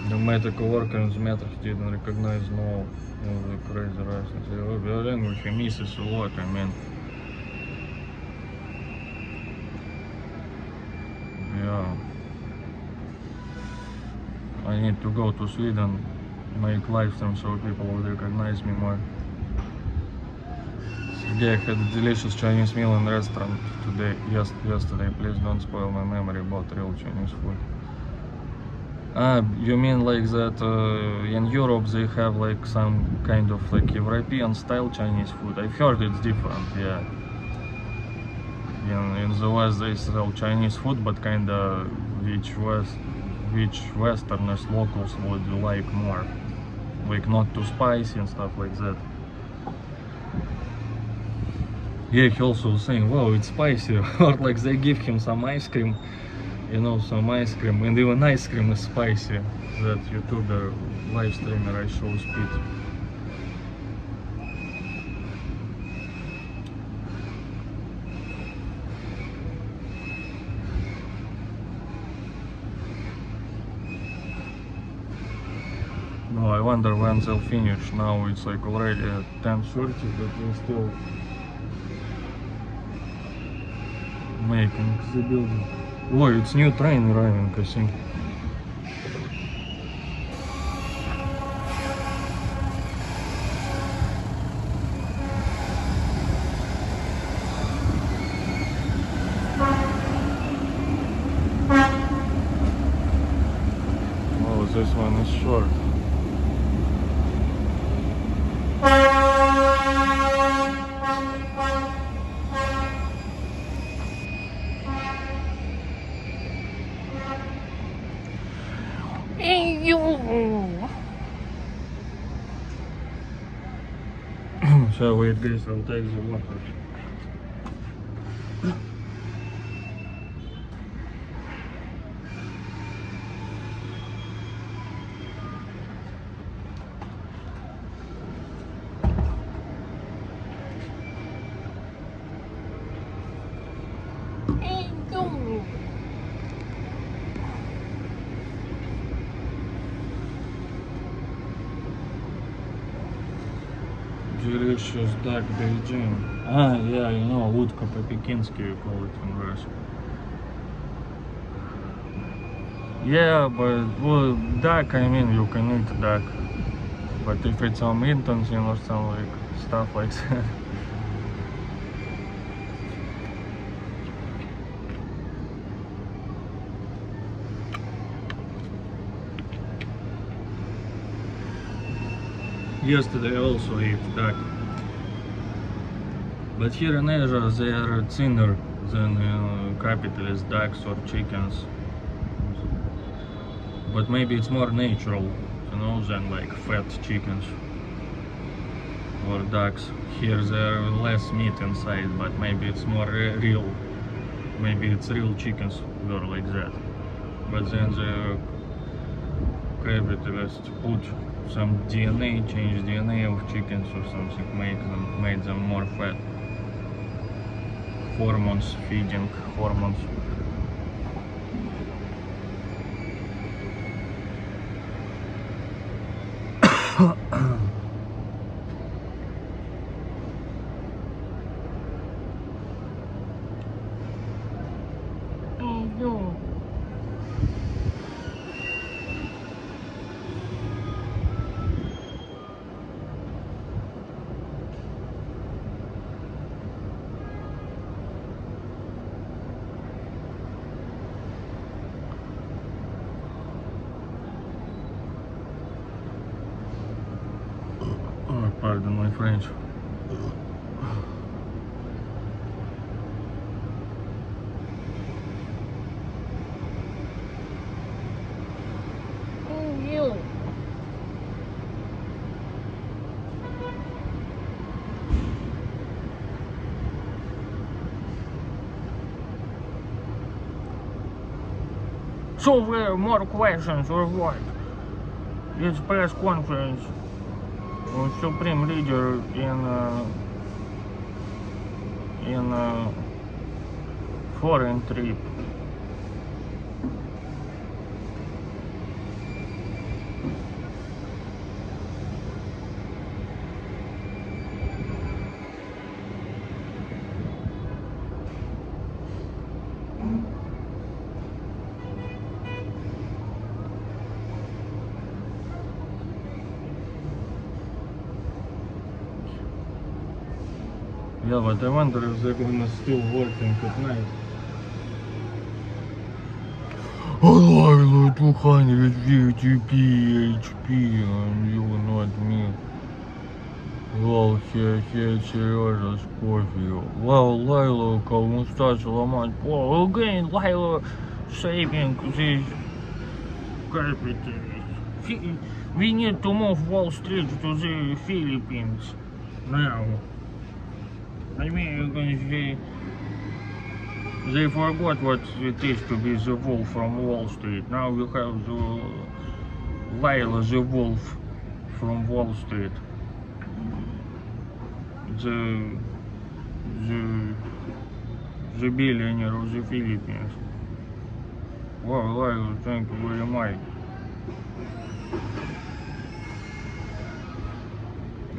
The medical worker in the metro didn't recognize no crazy license. Your language he misses a lot, I mean. Yeah. I need to go to Sweden, make live stream so people will recognize me more. Yeah, I had a delicious Chinese meal in restaurant yesterday. Please don't spoil my memory about real Chinese food. You mean like that in Europe they have like some kind of like European style Chinese food? I've heard it's different, yeah. In the West they sell Chinese food, but kinda which Westerners, locals would like more. Like not too spicy and stuff like that. Yeah, he also was saying, wow, it's spicy. Or like they give him some ice cream. Some ice cream, and even ice cream is spicy. That YouTuber live streamer I Show Speed. No, I wonder when they'll finish. Now it's like already 10:30, but they're still making the building. Oh, it's new train arriving, I think. Oh, this one is short. So wait guys, I'll take the water. Delicious duck Beijing. Ah, yeah, you know, łódka po-pekiński, you call it in Russian. Yeah, but, well, duck, I mean, you can eat duck. But if it's on intention or some like stuff like that. Yesterday I also ate duck. But here in Asia they are thinner than capitalist ducks or chickens. But maybe it's more natural, you know, than like fat chickens or ducks. Here there are less meat inside, but maybe it's more real. Maybe it's real chickens were like that. But then the capitalists put some DNA, change DNA of chickens or something, made them more fat. Hormones, feeding hormones. Oh, pardon my French. So there are more questions or what? It's press conference on Supreme Leader in foreign trip. Yeah, but I wonder if they're gonna still working at night. Hello, 250 HP, and you will not me. Лол, Сережа с кофе. Wow, Lilo, кому стать ломать пол. Again, Lilo saving this capitalist. We need to move Wall Street to the Philippines now. I mean, you can say they forgot what it is to be the wolf from Wall Street. Now you have the Lila the wolf from Wall Street. The billionaire of the Philippines. Wow, Lila, thank you very much.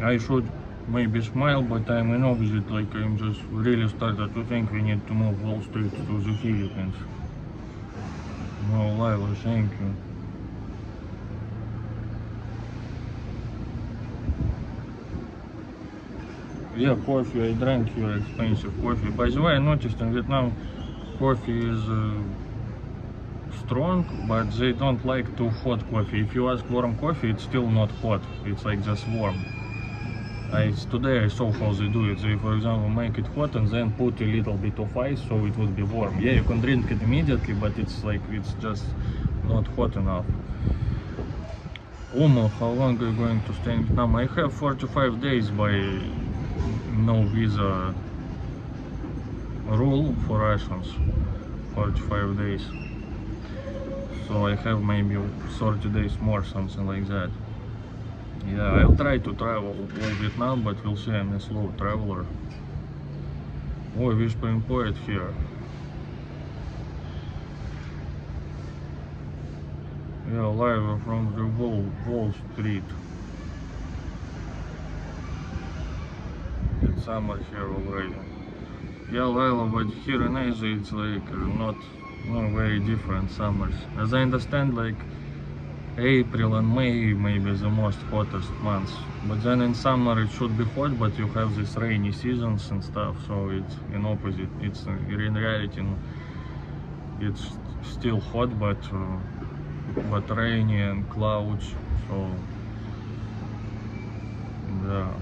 I should maybe smile, but I'm in opposite, like I'm just really started to think we need to move Wall Street to the Philippines. No, Lila, thank you. Yeah, coffee, I drank here expensive coffee. By the way, I noticed in Vietnam, coffee is strong, but they don't like too hot coffee. If you ask warm coffee, it's still not hot. It's like just warm. Today I saw how they do it. They, for example, make it hot and then put a little bit of ice so it would be warm. Yeah, you can drink it immediately, but it's like, it's just not hot enough. Umo, how long are you going to stay in Vietnam? I have 45 days by no visa rule for Russians. 45 days. So I have maybe 30 days more, something like that. Yeah, I'll try to travel all Vietnam, but we'll see, I'm a slow traveler. Oh, Whispering Poet here. Yeah, live from the Wall Street. It's summer here already. Yeah, Lila, but here in Asia it's like not very different summers. As I understand, like April and May maybe the most hottest months. But then in summer it should be hot, but you have these rainy seasons and stuff, so it's in opposite. It's in reality it's still hot, but rainy and clouds. So yeah.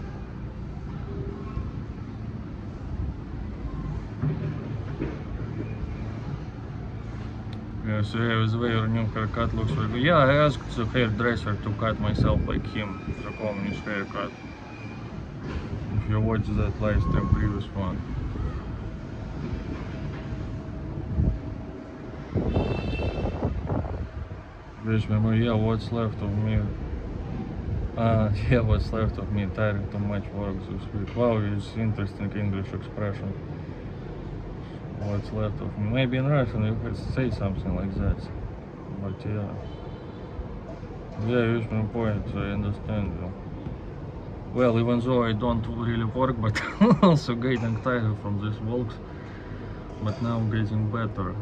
Yes, the way your new haircut looks very good. Yeah, I asked the hairdresser to cut myself like him, the communist haircut. If you watch that live stream, previous one. Wish memory, yeah, what's left of me? Yeah, what's left of me, tiring too much work this week. Wow, it's interesting English expression. What's left of me? Maybe in Russian you could say something like that. But yeah. Yeah, Whispering Poet, I understand you. Well, even though I don't really work, but also getting tired from these walks. But now getting better.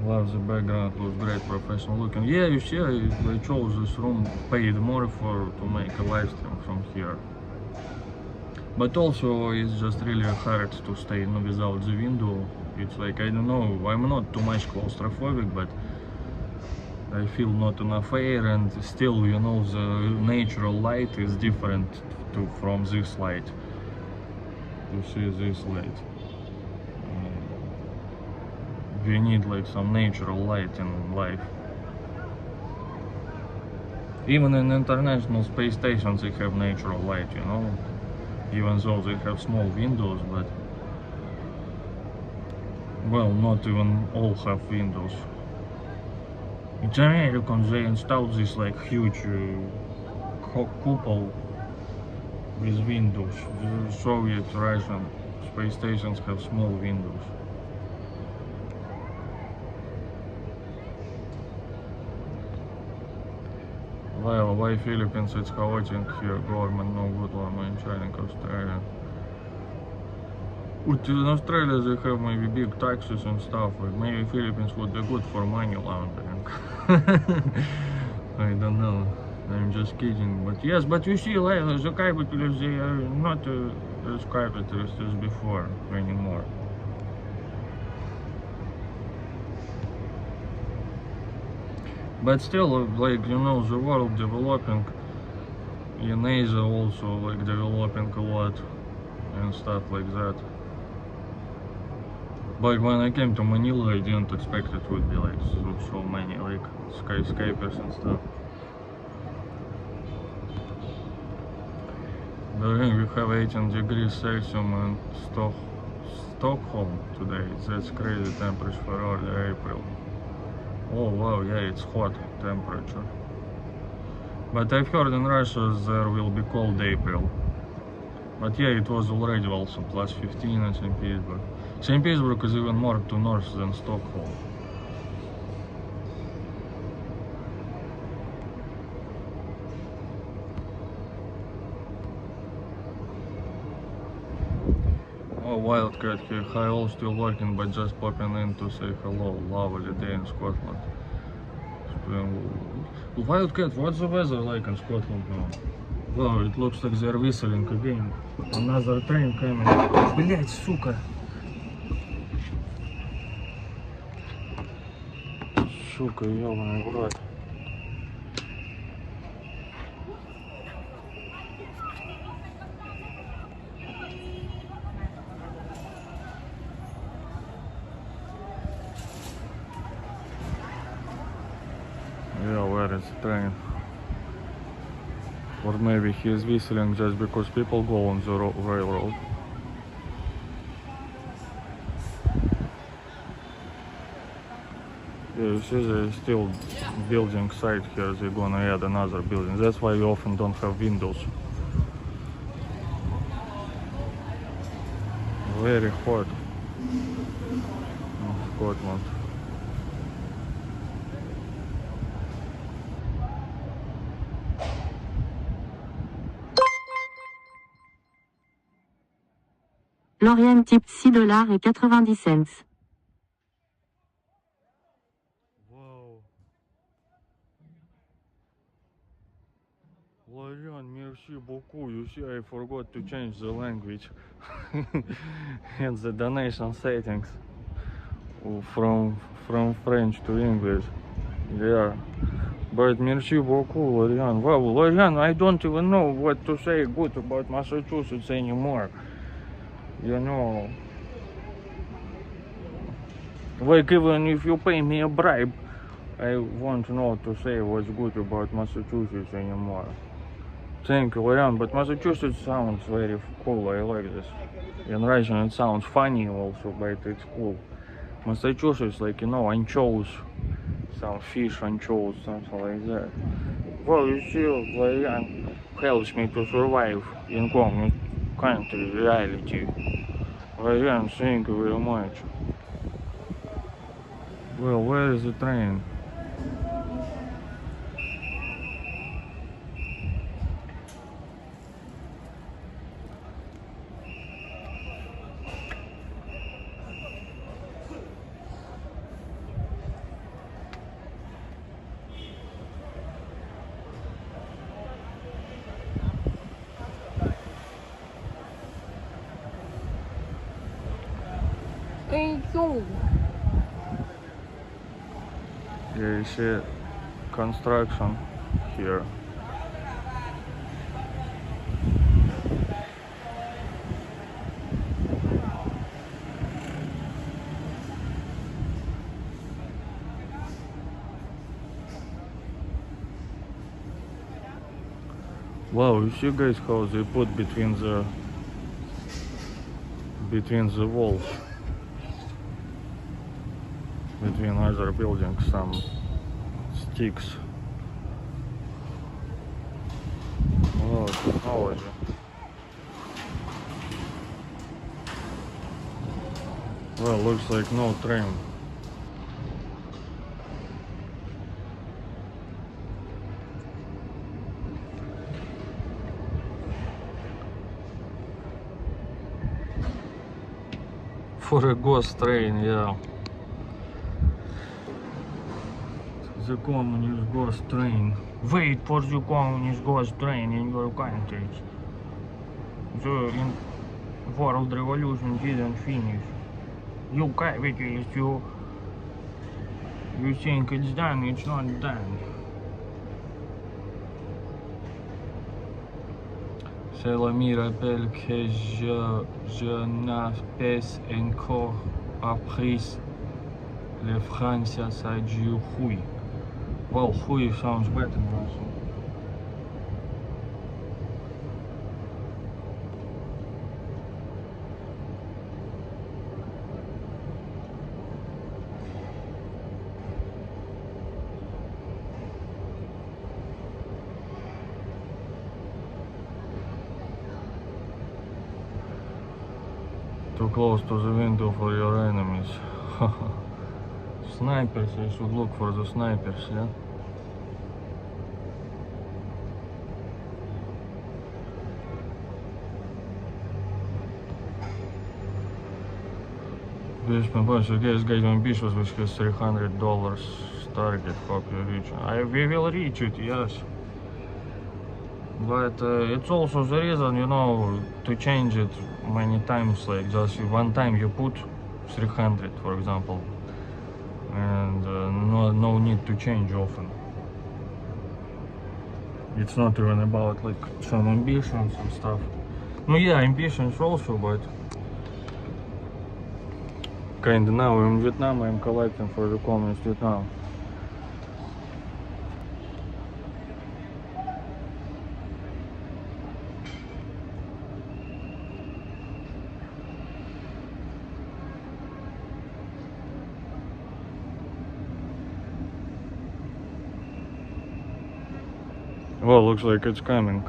Love the background, looks great, professional looking. Yeah, you see, I chose this room, paid more to make a live stream from here. But also it's just really hard to stay without the window. It's like, I don't know, I'm not too much claustrophobic, but I feel not enough air, and still, you know, the natural light is different from this light. To see this light, we need like some natural light in life. Even in international space stations they have natural light, you know, even though they have small windows, but well, not even all have windows. It's American, they installed this like huge cupola with windows. The Soviet Russian space stations have small windows. Well, why Philippines? It's chaotic here. Government no good law maintaining Australia. In Australia they have maybe big taxes and stuff. Like maybe Philippines would be good for money laundering. I don't know. I'm just kidding. But yes, but you see, like, the capitalists, they are not as capitalist as before anymore. But still, like, you know, the world developing, in Asia also, like, developing a lot and stuff like that. But when I came to Manila, I didn't expect it would be like so many, like, skyscrapers and stuff. But we have 18 degrees Celsius in Stockholm today. That's crazy temperature for early April. Oh wow, yeah, it's hot temperature. But I've heard in Russia there will be cold April. But yeah, it was already also plus 15 in St. Petersburg. St. Petersburg is even more to north than Stockholm. Oh, Wildcat here. Hi, all still working, but just popping in to say hello. Lovely day in Scotland. Wildcat, what's the weather like in Scotland now? Wow, it looks like they're whistling again. Another train coming. Блять, сука. Сука, ёбаный в рот. Yeah, where is the train? Or maybe he is whistling just because people go on the railroad. Yeah, you see they're still building site here. They're gonna add another building. That's why we often don't have windows. Very hot in Scotland. L'Orient type $6.90. Wow. Lorian, merci beaucoup. You see, I forgot to change the language and the donation settings from French to English. Yeah. But merci beaucoup, Lorian. Wow, Lorian, I don't even know what to say good about Massachusetts anymore. You know, like even if you pay me a bribe, I won't know to say what's good about Massachusetts anymore. Thank you, Lorian, but Massachusetts sounds very cool. I like this. In Russian it sounds funny also, but it's cool. Massachusetts, like, you know, anchovies, some fish anchovies, something like that. Well, you see, Lorian helps me to survive in country reality. Lorian, thank you very much. Well, where is the train? Yeah, you see construction here. Wow, you see guys how they put between the walls, between other buildings, some sticks. Oh, technology. Well, looks like no train. For a ghost train, yeah. The communist ghost train. Wait for the communist ghost train in your countries. The world revolution didn't finish. You capitalist, you think it's done, it's not done. C'est l'ami rappelle que je n'ai encore appris le français, ça dit oui. Well, oui sounds better in Russian. Too close to the window for your enemies. Snipers, I should look for the snipers, yeah? This gave ambitious, which is $300 target. Hope you reach. We will reach it, yes. But it's also the reason, you know, to change it many times. Like just one time you put 300, for example, and no need to change often. It's not even about like some ambitions and stuff. No, yeah, ambitions also, but kinda now in Vietnam I'm collecting for the Communist Vietnam. Well, looks like it's coming.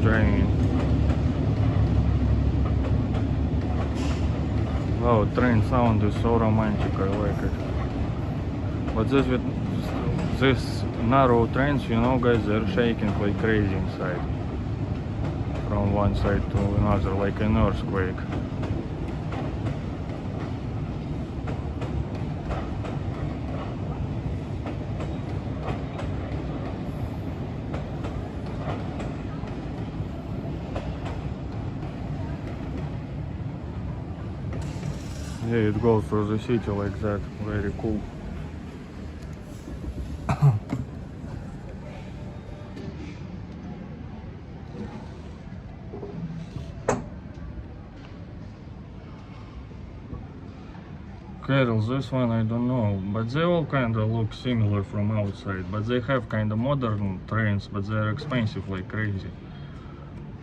Train. Wow, train sound is so romantic, I like it. But this narrow trains, you know guys, they're shaking like crazy inside. From one side to another, like an earthquake. Yeah, it goes through the city like that, very cool. Carol, this one I don't know, but they all kinda look similar from outside, but they have kinda modern trains, but they're expensive like crazy.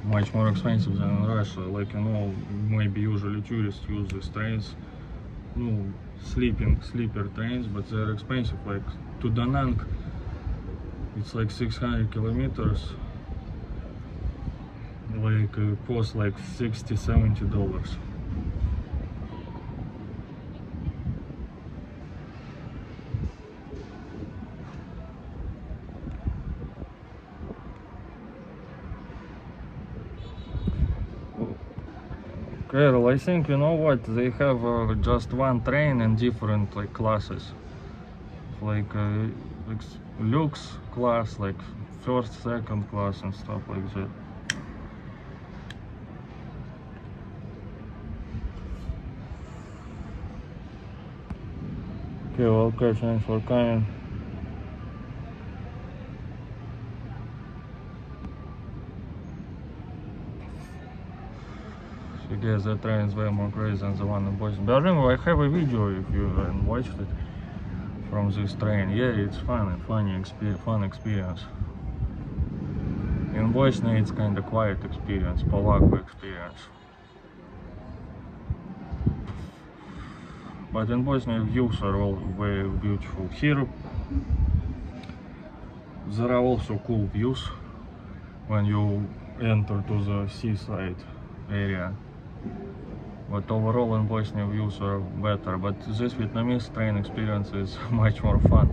Much more expensive than in Russia. Like, you know, maybe usually tourists use these trains, no, sleeper trains, but they're expensive. Like to Da Nang, it's like 600 kilometers, like cost like $60-70. Carol, I think, you know what, they have just one train and different like classes, like luxe class, like first, second class and stuff like that. Okay, well, okay, thanks for coming. I guess that train is way more crazy than the one in Bosnia. But remember, I have a video if you haven't watched it from this train. Yeah, it's fun experience. In Bosnia, it's kind of quiet experience, Polako experience. But in Bosnia, views are all very beautiful. Here, there are also cool views when you enter to the seaside area. But overall in Bosnia views are better, but this Vietnamese train experience is much more fun.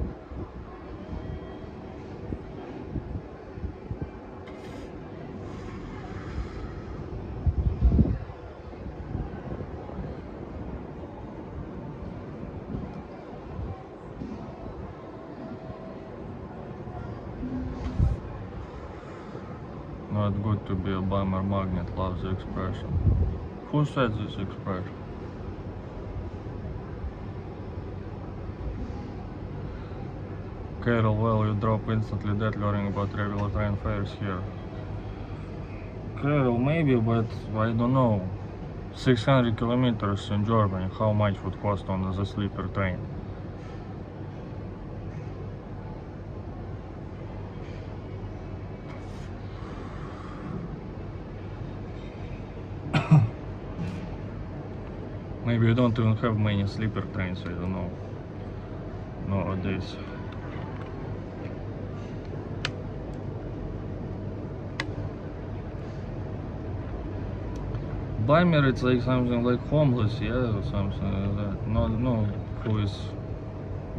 Not good to be a bummer magnet, loves the expression. Who said this expression? Carol, well, you drop instantly dead learning about regular train fares here. Carol, maybe, but I don't know. 600 kilometers in Germany, how much would cost on the sleeper train? Maybe you don't even have many sleeper trains, I don't know, nowadays. Bummer, it's like something like homeless, yeah, or something like that. No, who is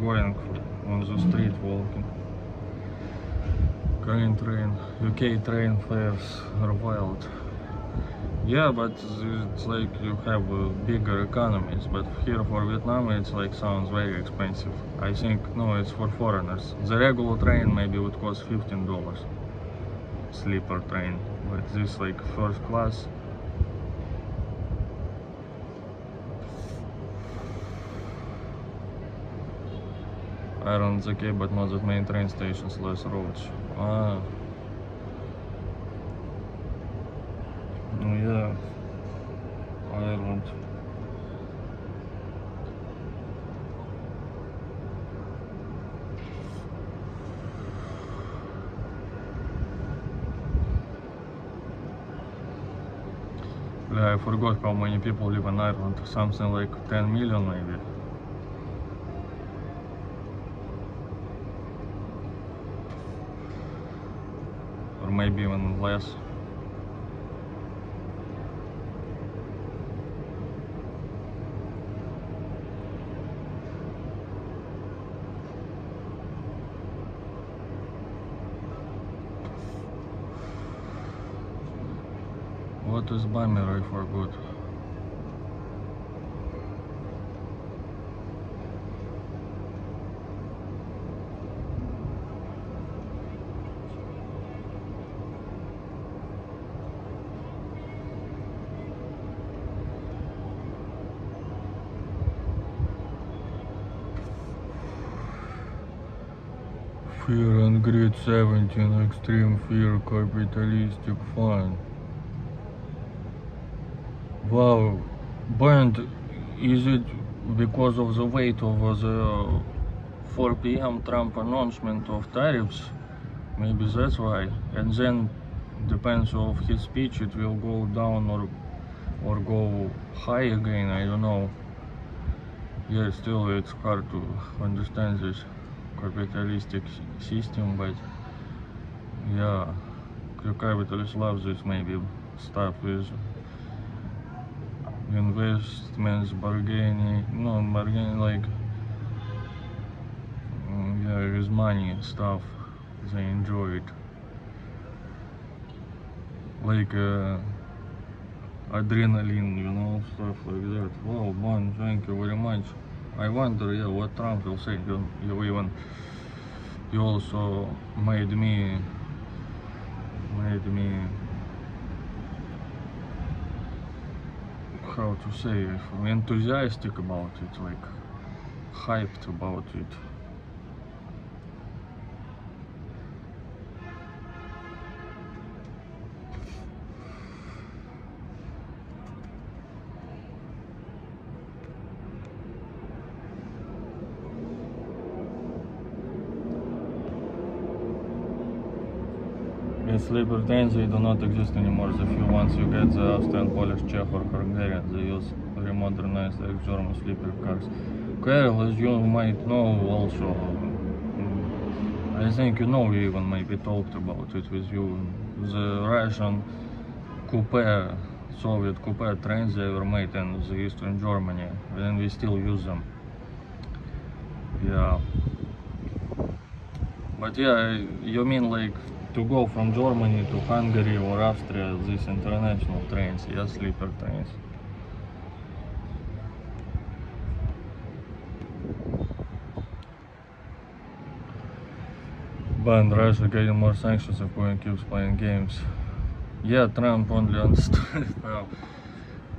going on the street walking. Korean train, UK train fares are wild. Yeah, but it's like you have bigger economies, but here for Vietnam it's like sounds very expensive. I think, no, it's for foreigners. The regular train maybe would cost $15, sleeper train, but this like first class. Ireland's okay, but not that many train stations, less roads. Ah. Yeah. Ireland. I forgot how many people live in Ireland. Something like 10 million maybe. Or maybe even less. What is bummer, I forgot. Fear and Greed 17, Extreme Fear, Capitalistic Fun. Wow, banned, is it because of the weight of the 4 p.m. Trump announcement of tariffs? Maybe that's why. And then depends of his speech, it will go down or go high again, I don't know. Yeah, still it's hard to understand this capitalistic system, but yeah, the capitalists love this maybe stuff with investments, bargaining, like yeah, with money and stuff, they enjoy it. Like adrenaline, stuff like that. Wow, man, thank you very much. I wonder, yeah, what Trump will say. You also made me how to say, enthusiastic about it, like hyped about it. Sleeper trains, they do not exist anymore. The few ones you get, the Austrian, Polish, Czech or Hungarian, they use remodernized ex-German sleeper cars. Carol, as you might know also, I think you know, we even maybe talked about it with you, the Russian coupe, Soviet coupe trains, they were made in the Eastern Germany, and we still use them. Yeah. But yeah, you mean like to go from Germany to Hungary or Austria, these international trains, yeah, sleeper trains. But Russia getting more sanctions if Putin keeps playing games. Yeah, Trump only understood it now,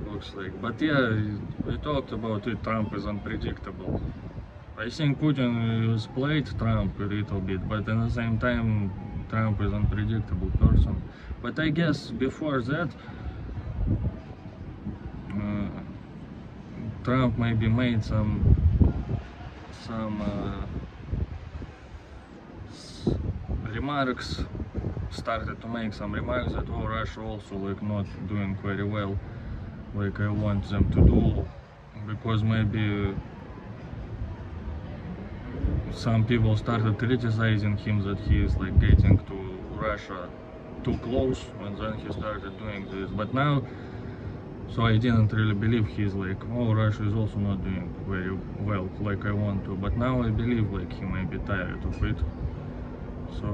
looks like. But yeah, we talked about it, Trump is unpredictable. I think Putin has played Trump a little bit, but at the same time, Trump is an unpredictable person. But I guess before that, Trump maybe made some remarks, started to make some remarks that Russia also like not doing very well, like I want them to do. because maybe some people started criticizing him that he is like getting to Russia too close, and then he started doing this. But now, so I didn't really believe he's like, oh, Russia is also not doing very well like I want to. But now I believe like he may be tired of it. So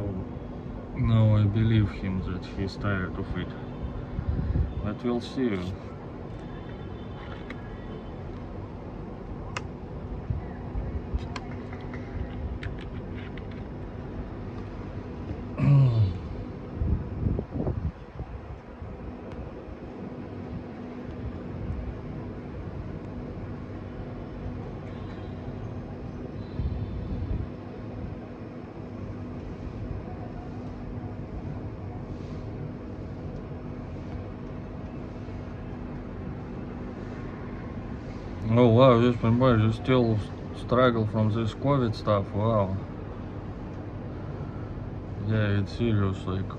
now I believe him that he's tired of it. But we'll see. Oh wow, this boys, you still struggle from this COVID stuff, wow. Yeah, it's serious, like,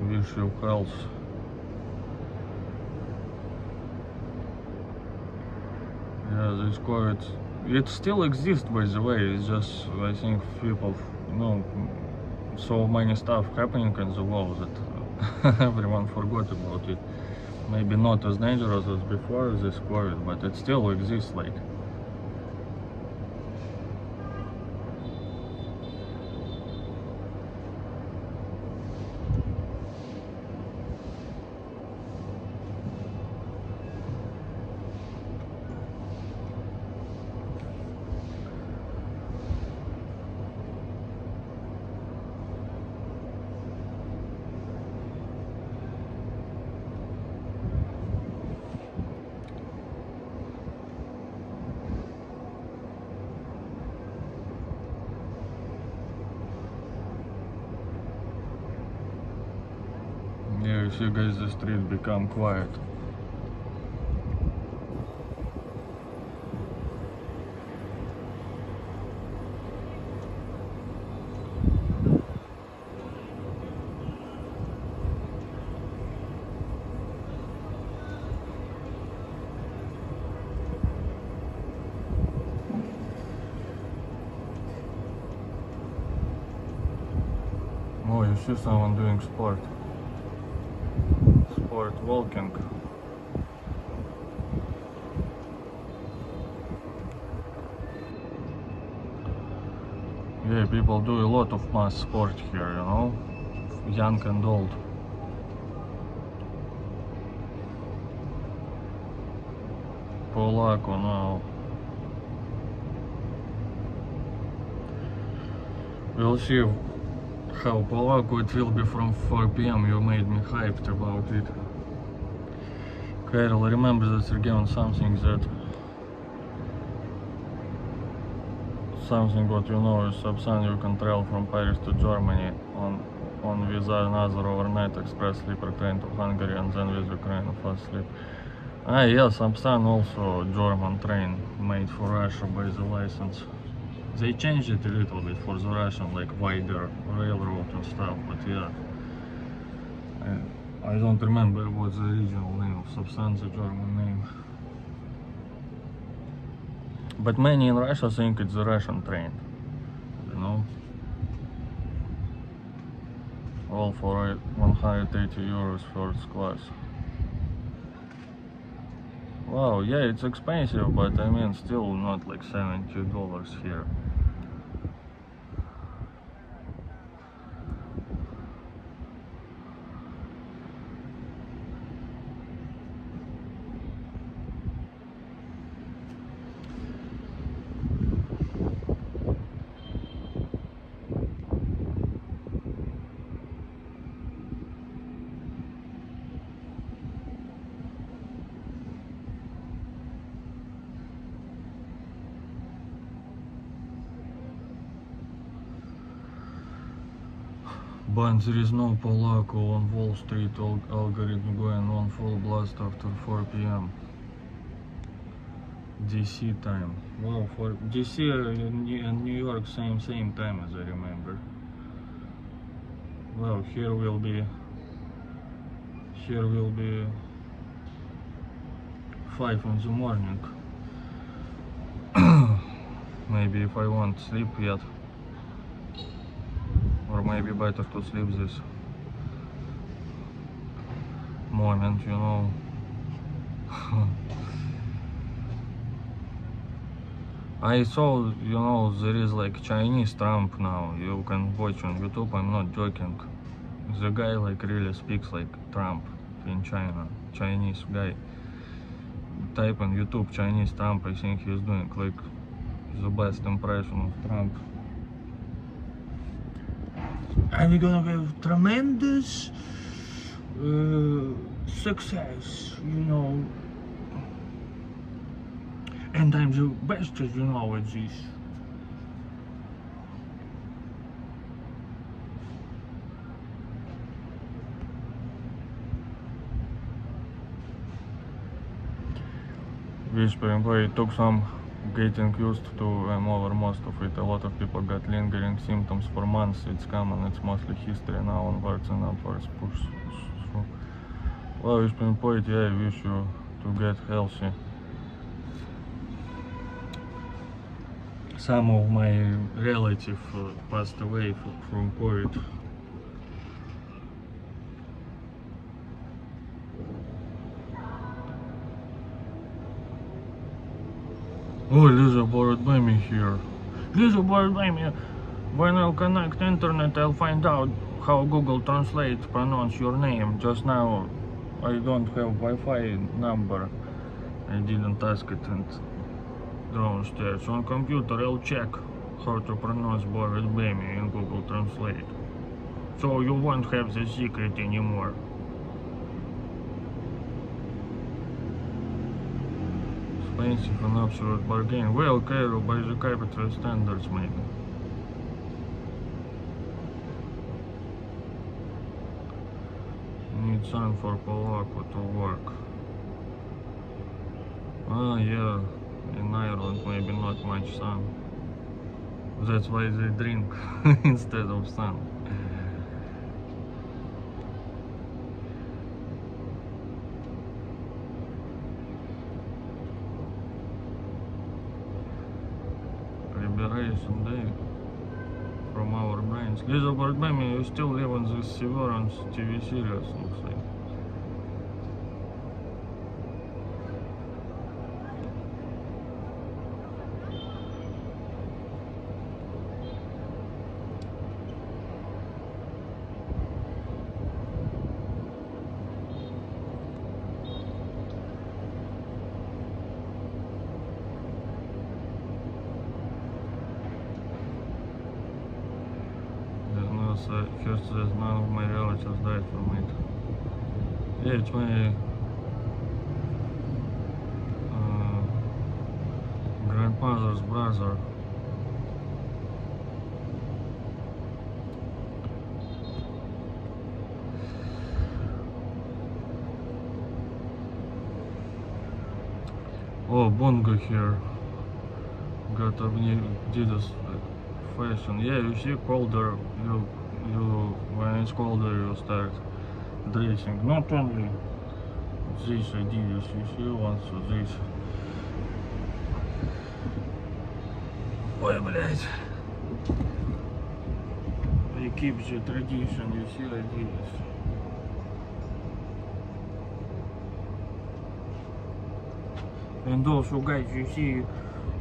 wish you health. Yeah, this COVID, it still exists by the way, it's just, I think people, you know, so many stuff happening in the world that everyone forgot about it. Maybe not as dangerous as before this COVID, but it still exists, like. Yeah, you see guys, the street become quiet. Oh, you see someone doing sport walking. Yeah, people do a lot of mass sport here, you know, young and old. Polako now. We'll see how Polako it will be from 4 p.m. You made me hyped about it. Kirill, remember that Sergey something that something what you know is Subsan you can travel from Paris to Germany on visa another overnight express sleeper train to Hungary and then with Ukraine fast sleep. Ah yes, Subsan also German train made for Russia by the license. They changed it a little bit for the Russian, like wider railroad and stuff, but yeah. I don't remember what the original name of Subsan, the German name. But many in Russia think it's the Russian train, you know. All for 180 euros first class. Wow, yeah, it's expensive, but I mean, still not like $70 here. But there is no Polako on Wall Street, algorithm going on full blast after 4 p.m. DC time. Wow, for DC and New York same time as I remember. Well, here will be 5 in the morning. Maybe if I won't sleep yet, or maybe better to sleep this moment, you know. I saw, you know, there is like Chinese Trump now. You can watch on YouTube. I'm not joking. The guy like really speaks like Trump in China. Chinese guy. Type on YouTube Chinese Trump. I think he's doing like the best impression of Trump. And we're gonna have tremendous success, you know. And I'm the best, as you know, at this. Whispering, it took some getting used to. I'm over most of it. A lot of people got lingering symptoms for months. It's common. It's mostly history now. Onwards and upwards push through. Well, whispering point, yeah, I wish you to get healthy. Some of my relatives passed away from COVID. Oh, Lisa borrowed by me here. Lisa borrowed by me. When I'll connect internet, I'll find out how Google Translate pronounce your name. Just now, I don't have Wi-Fi number. I didn't ask it and downstairs. On computer, I'll check how to pronounce borrowed by me in Google Translate. So you won't have the secret anymore. Expensive and absolute bargain. Well, Cairo by the capital standards, maybe. Need sun for Polako to work. Ah, yeah, in Ireland maybe not much sun. That's why they drink instead of sun. Liberation Day from our brains. Lisa Bardmemi, you still live on this Severance TV series, looks like. First, there's none of my relatives died from it. Yeah, it's my grandmother's brother. Oh, Bongo here. Got a new Adidas fashion. Yeah, you see, colder. You when it's colder, you start dressing. Not only this Adidas, you see, also this. Ой, блядь. They keep the tradition, you see, Adidas. And also, guys, you see,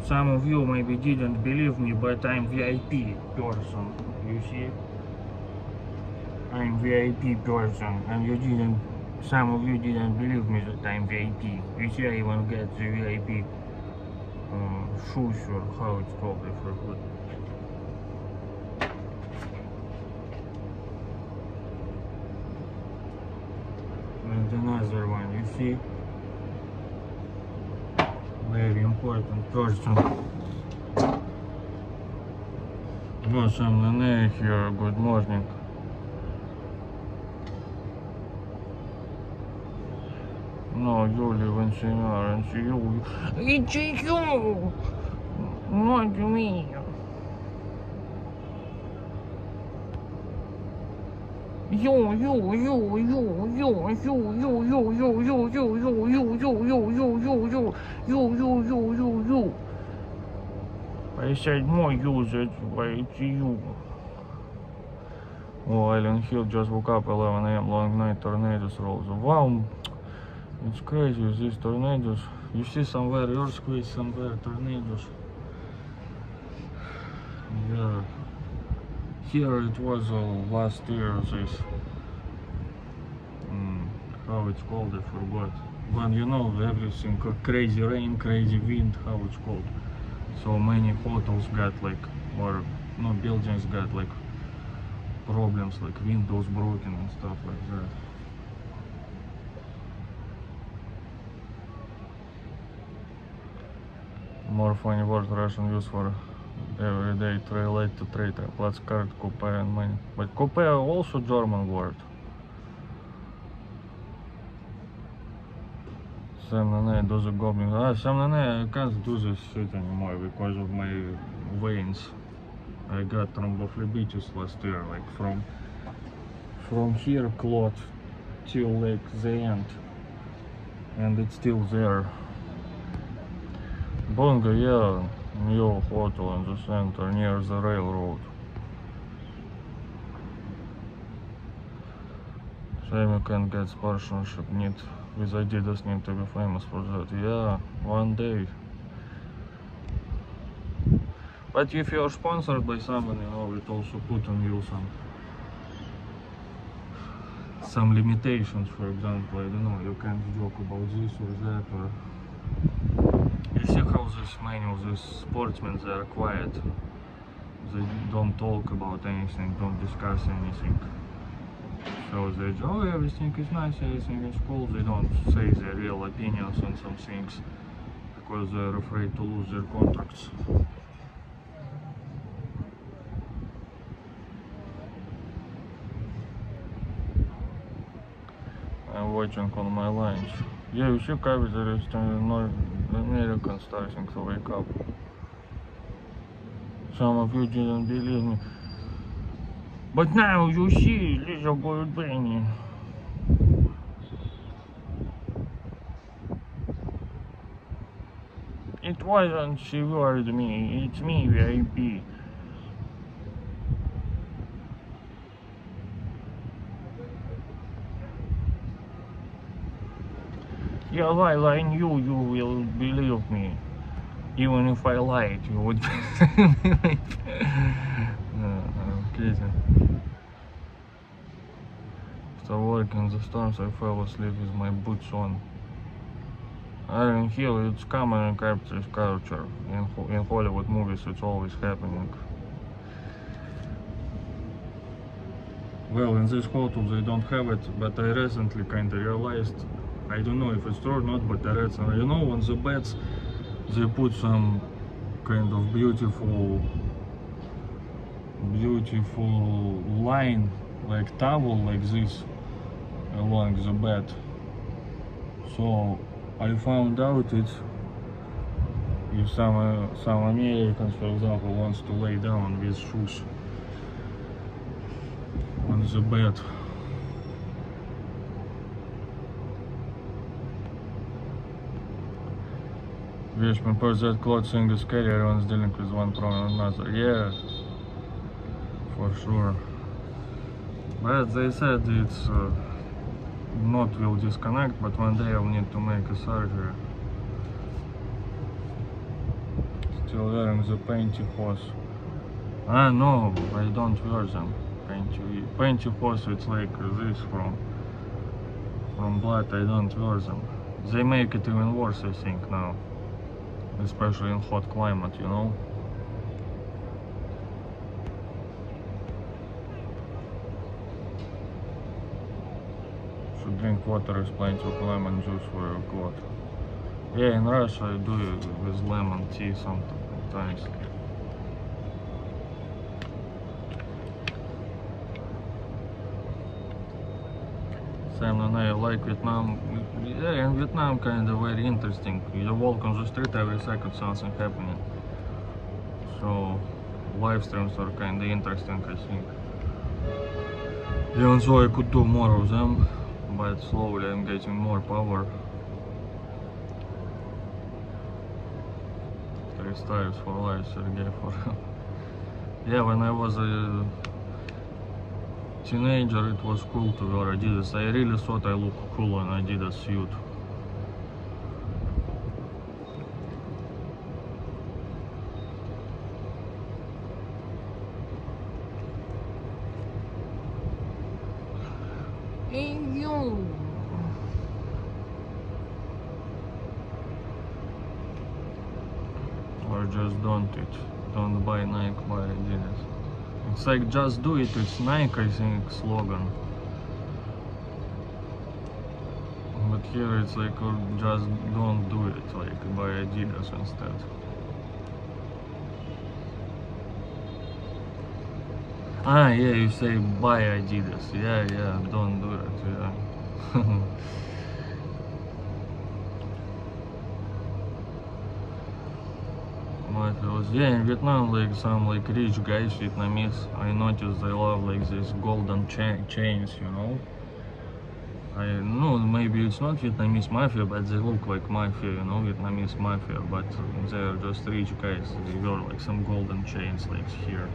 some of you maybe didn't believe me, but I'm VIP person, you see. I'm VIP person, and some of you didn't believe me that I'm VIP. You see, I even get the VIP shoes, or how it's called, I forgot. And another one, you see, very important person. Awesome, Nene here, good morning. No, Юля, when she and she you. It's you, not me. I said more use it, why it's you. Oh, Island Hill just woke up 11 a.m. long night tornadoes rolls. Wow, it's crazy these tornadoes. You see somewhere earthquakes, somewhere tornadoes. Yeah. Here it was last year this. How it's called, I forgot. When you know everything, crazy rain, crazy wind, how it's called. So many hotels got like, or no, buildings got like problems, like windows broken and stuff like that. More funny word Russian use for everyday relate to trade. Plus card, coupe and money. But coupe also German word. Sam Nene does a goblin. Sam Nene, I can't do this shit anymore because of my veins. I got thrombophlebitis last year, like from here clot till like the end, and it's still there. Bonga, yeah, new hotel in the center near the railroad. Shame you can't get sponsorship. With Adidas need to be famous for that. Yeah, one day. But if you're sponsored by someone, you know, it also put on you some limitations. For example, I don't know, you can't joke about this or that, or you see how this many of these sportsmen, they are quiet. They don't talk about anything, don't discuss anything. So they, oh, everything is nice, everything is cool. They don't say their real opinions on some things because they're afraid to lose their contracts. I'm watching on my lunch. Yeah, you see, there is North American starting to wake up. Some of you didn't believe me. But now you see, little boy Benny. It wasn't she worried me, it's me, VIP. Yeah, while I knew you will believe me. Even if I lied, you would believe me. No, I'm kidding. After working the storms, I fell asleep with my boots on. Iron Hill, it's common in capitalist culture. In Hollywood movies, it's always happening. Well, in this hotel they don't have it, but I recently kind of realized, I don't know if it's true or not, but I read some, you know, on the beds they put some kind of beautiful line, like towel, like this, along the bed. So I found out it's, if some Americans, for example, wants to lay down with shoes on the bed. Wish me per that clothing is scary, everyone's dealing with one problem or another. Yeah, for sure. But they said it's not will disconnect, but one day I'll need to make a surgery. Still wearing the pantyhose. Ah no, I don't wear them. Pantyhose, it's like this from blood, I don't wear them. They make it even worse, I think, now. Especially in hot climate, you know. Should drink water with plenty of lemon juice for your clot. Yeah, in Russia I do it with lemon tea sometimes. Sam and I like Vietnam. Yeah, in Vietnam kind of very interesting. You walk on the street, every second something happening. So live streams are kind of interesting, I think. Even so, I could do more of them, but slowly I'm getting more power. Chris tires for life, Sergey, for yeah, when I was a teenager, it was cool to wear Adidas. I really thought I look cool in Adidas suit. Or just don't buy Nike, buy Adidas. It's like just do it, it's Nike, I think, slogan. But here it's like just don't do it, like buy Adidas instead. Ah, yeah, you say buy Adidas. Yeah, don't do it, yeah. What else? Yeah, in Vietnam, like some like rich guys, Vietnamese, I noticed they love like these golden chains, you know. I know maybe it's not Vietnamese mafia, but they look like mafia, you know, Vietnamese mafia, but they're just rich guys. They wear like some golden chains like here.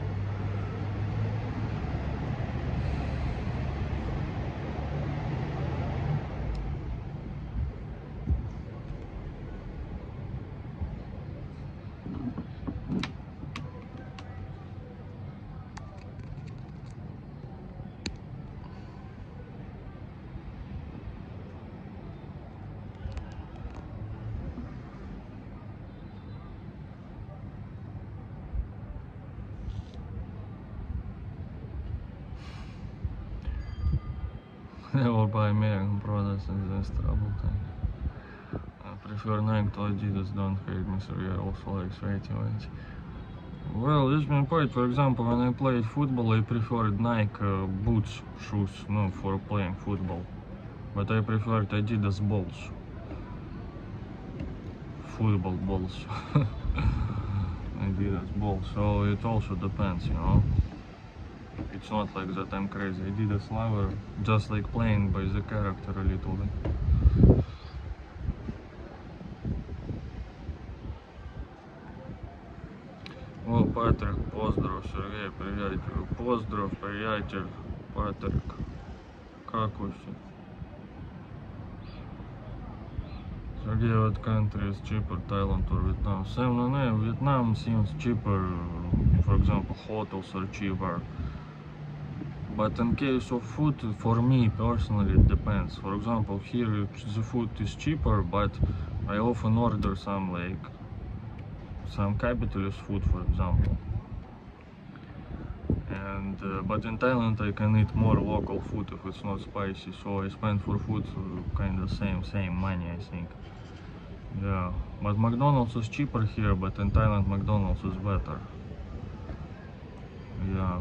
Never buy American products in this trouble time. I prefer Nike to Adidas, don't hate me, so yeah, also like sweaty. Well, this main point, for example, when I played football, I preferred Nike boots, shoes, no, for playing football. But I preferred Adidas balls. Football balls. Adidas balls, so it also depends, you know. It's not like that I'm crazy Adidas lover, just like playing by the character a little bit. О, Патрик, поздрав, Сергей, приятель. Поздрав, приятель, Патрик. Как вообще? Sergey, what country is cheaper, Thailand or Vietnam? Same, no, Vietnam seems cheaper, for example, hotels are cheaper. But in case of food, for me personally, it depends. For example, here the food is cheaper, but I often order some like some capitalist food, for example. And but in Thailand I can eat more local food if it's not spicy, so I spend for food kind of same money, I think. Yeah, but McDonald's is cheaper here, but in Thailand McDonald's is better. Yeah,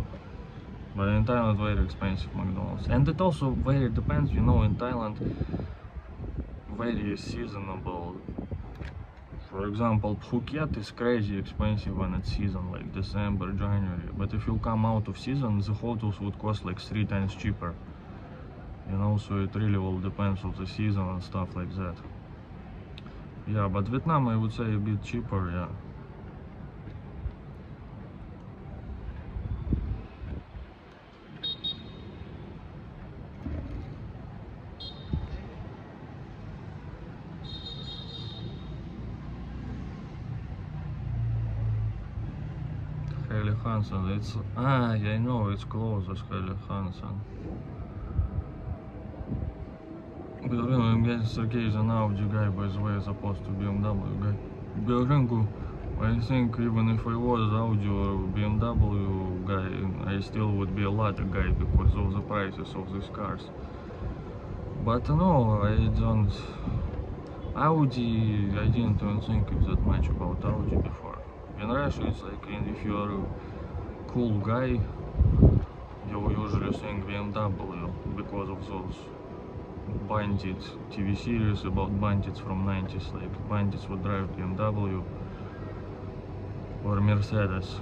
but in Thailand very expensive McDonald's, and it also very depends, you know, in Thailand very seasonable. For example, Phuket is crazy expensive when it's season, like December, January. But if you come out of season, the hotels would cost like 3 times cheaper. You know, so it really all depends on the season and stuff like that. Yeah, but Vietnam I would say a bit cheaper, yeah. Helly Hansen, it's I know it's close as Helly Hansen. I'm guessing Sergey is an Audi guy, by the way, as opposed to BMW guy. Белженко, I think even if I was Audi or BMW guy, I still would be a latte guy because of the prices of these cars. But no, I don't. Audi, I didn't even think that much about Audi before. In Russia, it's like if you're a cool guy, you usually think BMW because of those bandit TV series about bandits from 90s, like bandits would drive BMW or Mercedes,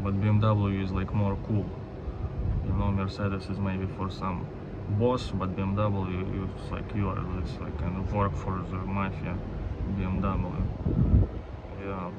but BMW is like more cool, you know. Mercedes is maybe for some boss, but BMW is like it's like kind of work for the mafia. BMW, yeah.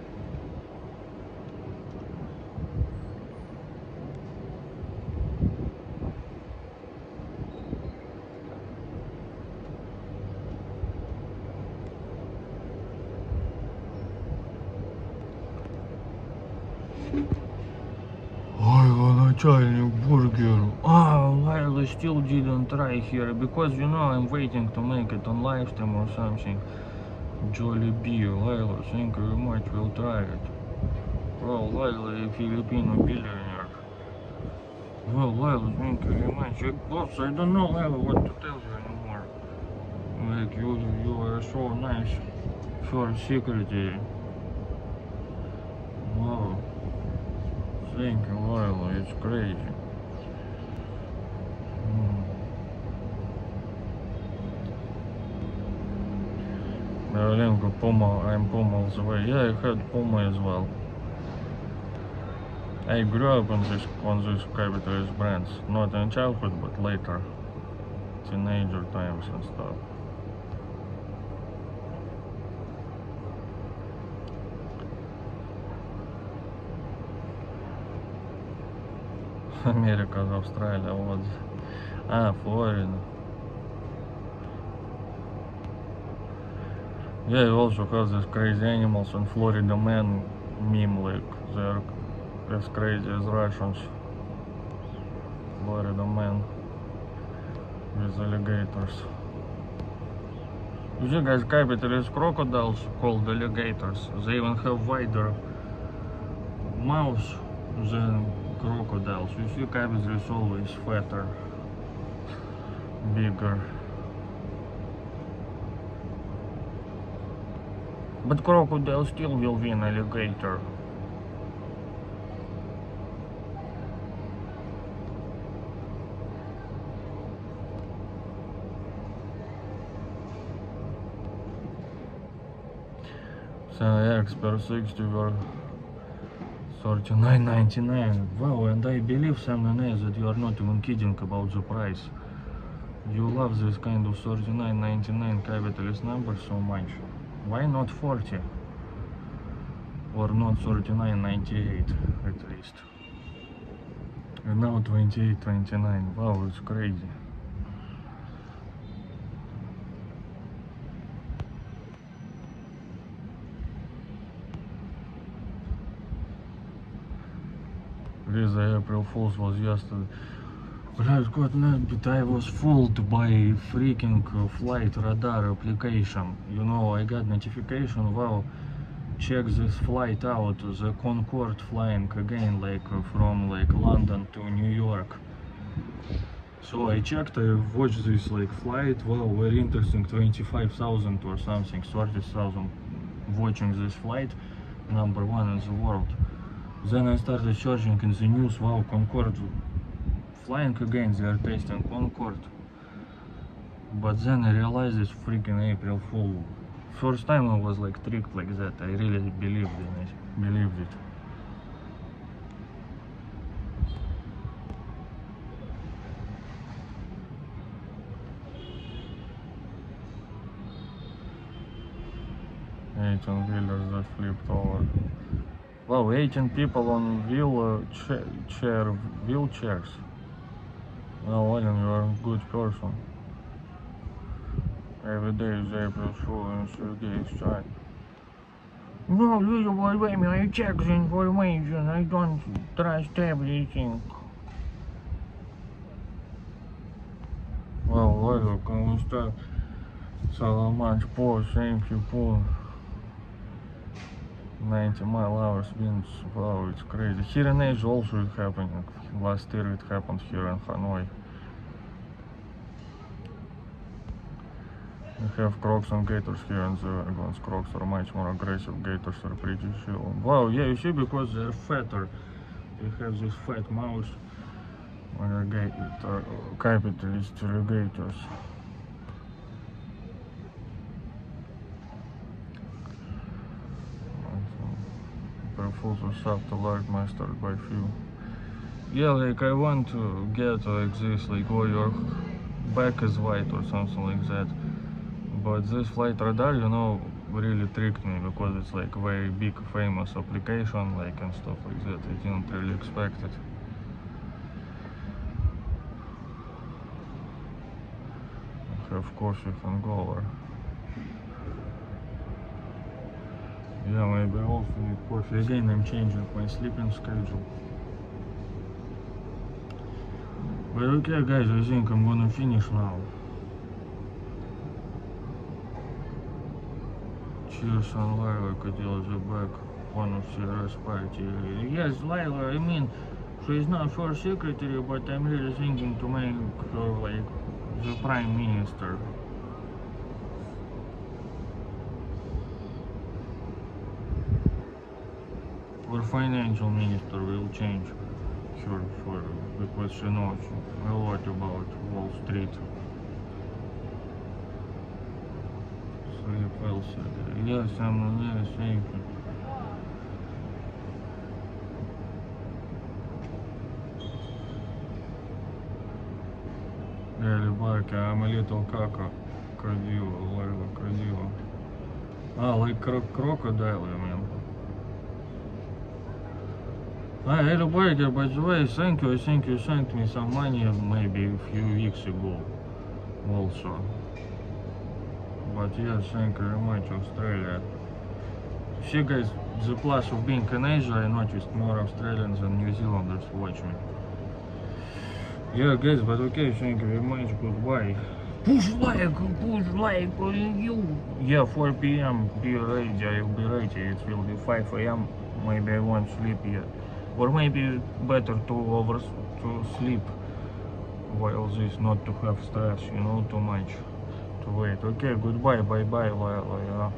начальник бургер. Well, I still didn't try here because you know I'm waiting to make it on live stream or something. Jollibee, Lila, thank you very much, we'll try it. Well, Lila, a Filipino billionaire. Well, Lila, thank you very much. Boss, I don't know, Lila, what to tell you anymore. Like, you are so nice for security. Wow. Thank you, Lila, it's crazy. Puma, I'm Puma all the way. Yeah, I had Puma as well. I grew up on this capitalist brands, not in childhood, but later, teenager times and stuff. America, Australia, what? Florida. Yeah, it also has these crazy animals and Florida man meme, like they're as crazy as Russians. Florida man with alligators. You see, guys, capitalist crocodiles called alligators. They even have wider mouths than crocodiles. You see, capitalists always fatter, bigger. But crocodile still will win alligator. So eggs per 60 were $39.99. Wow, and I believe, Sam and that you are not even kidding about the price. You love this kind of $39.99 capitalist number so much. Why not 40? Or not $39.98 at least. And now $28.29. Wow, it's crazy. Really, April Fool's was yesterday. But I was fooled by freaking flight radar application. You know, I got notification, wow, check this flight out, the Concorde flying again, like from like London to New York. So I checked, I watched this like flight, wow, very interesting, 25,000 or something, 30,000 watching this flight, number one in the world. Then I started searching in the news, wow, Concorde flying again, they are testing Concorde. But then I realized it's freaking April Fool. First time I was like tricked like that. I really believed in it. Believed it. Eighteen wheelers that flipped over. Wow, 18 people on wheelchairs. Well, William, you are a good person. Every day is April Fool and Sergey is trying. No, you believe me, I check the information, I don't trust everything. Well, William, ¿cómo está? So much poor, thank you, poor. 90-mile-hour winds, wow, it's crazy. Here in Asia also it happening. Last year it happened here in Hanoi. We have crocs and gators here in the Oregons. Crocs are much more aggressive, gators are pretty chill. Wow, yeah, you see, because they're fatter. They have this fat mouth. Capitalist alligators. Proposal sub to large mastered by few. Yeah, like I want to get like this, like oh your back is white or something like that. But this flight radar, you know, really tricked me because it's like very big famous application, like and stuff like that. I didn't really expect it. I have coffee from Gower. Yeah, maybe I also need coffee. Again, I'm changing my sleeping schedule. But okay guys, I think I'm gonna finish now. Cheers on Lila, Kadil the back, one of Sierra's party. Yes, Lila, I mean, she's not first secretary, but I'm really thinking to make her like the prime minister. Or financial minister will change her for, because she knows a lot about Wall Street. Sleep well said. Yes, yes, thank you. Really back, I'm a little caca. Crocodile, Lila, crocodile. Ah, like crocodile, I mean. Hey, Rebecca, by the way, thank you. I think you sent me some money maybe a few weeks ago also. But yes, thank you very much, Australia. See guys, the plus of being in Asia, I noticed more Australians and New Zealanders watch me. Yeah guys, but okay, thank you very much, goodbye. Push like you. Yeah, 4 p.m. be ready, I'll be ready. It will be 5 a.m. Maybe I won't sleep yet. Or maybe better to sleep while this, not to have stress, you know, too much to wait. Okay, goodbye, bye bye, Lila, yeah.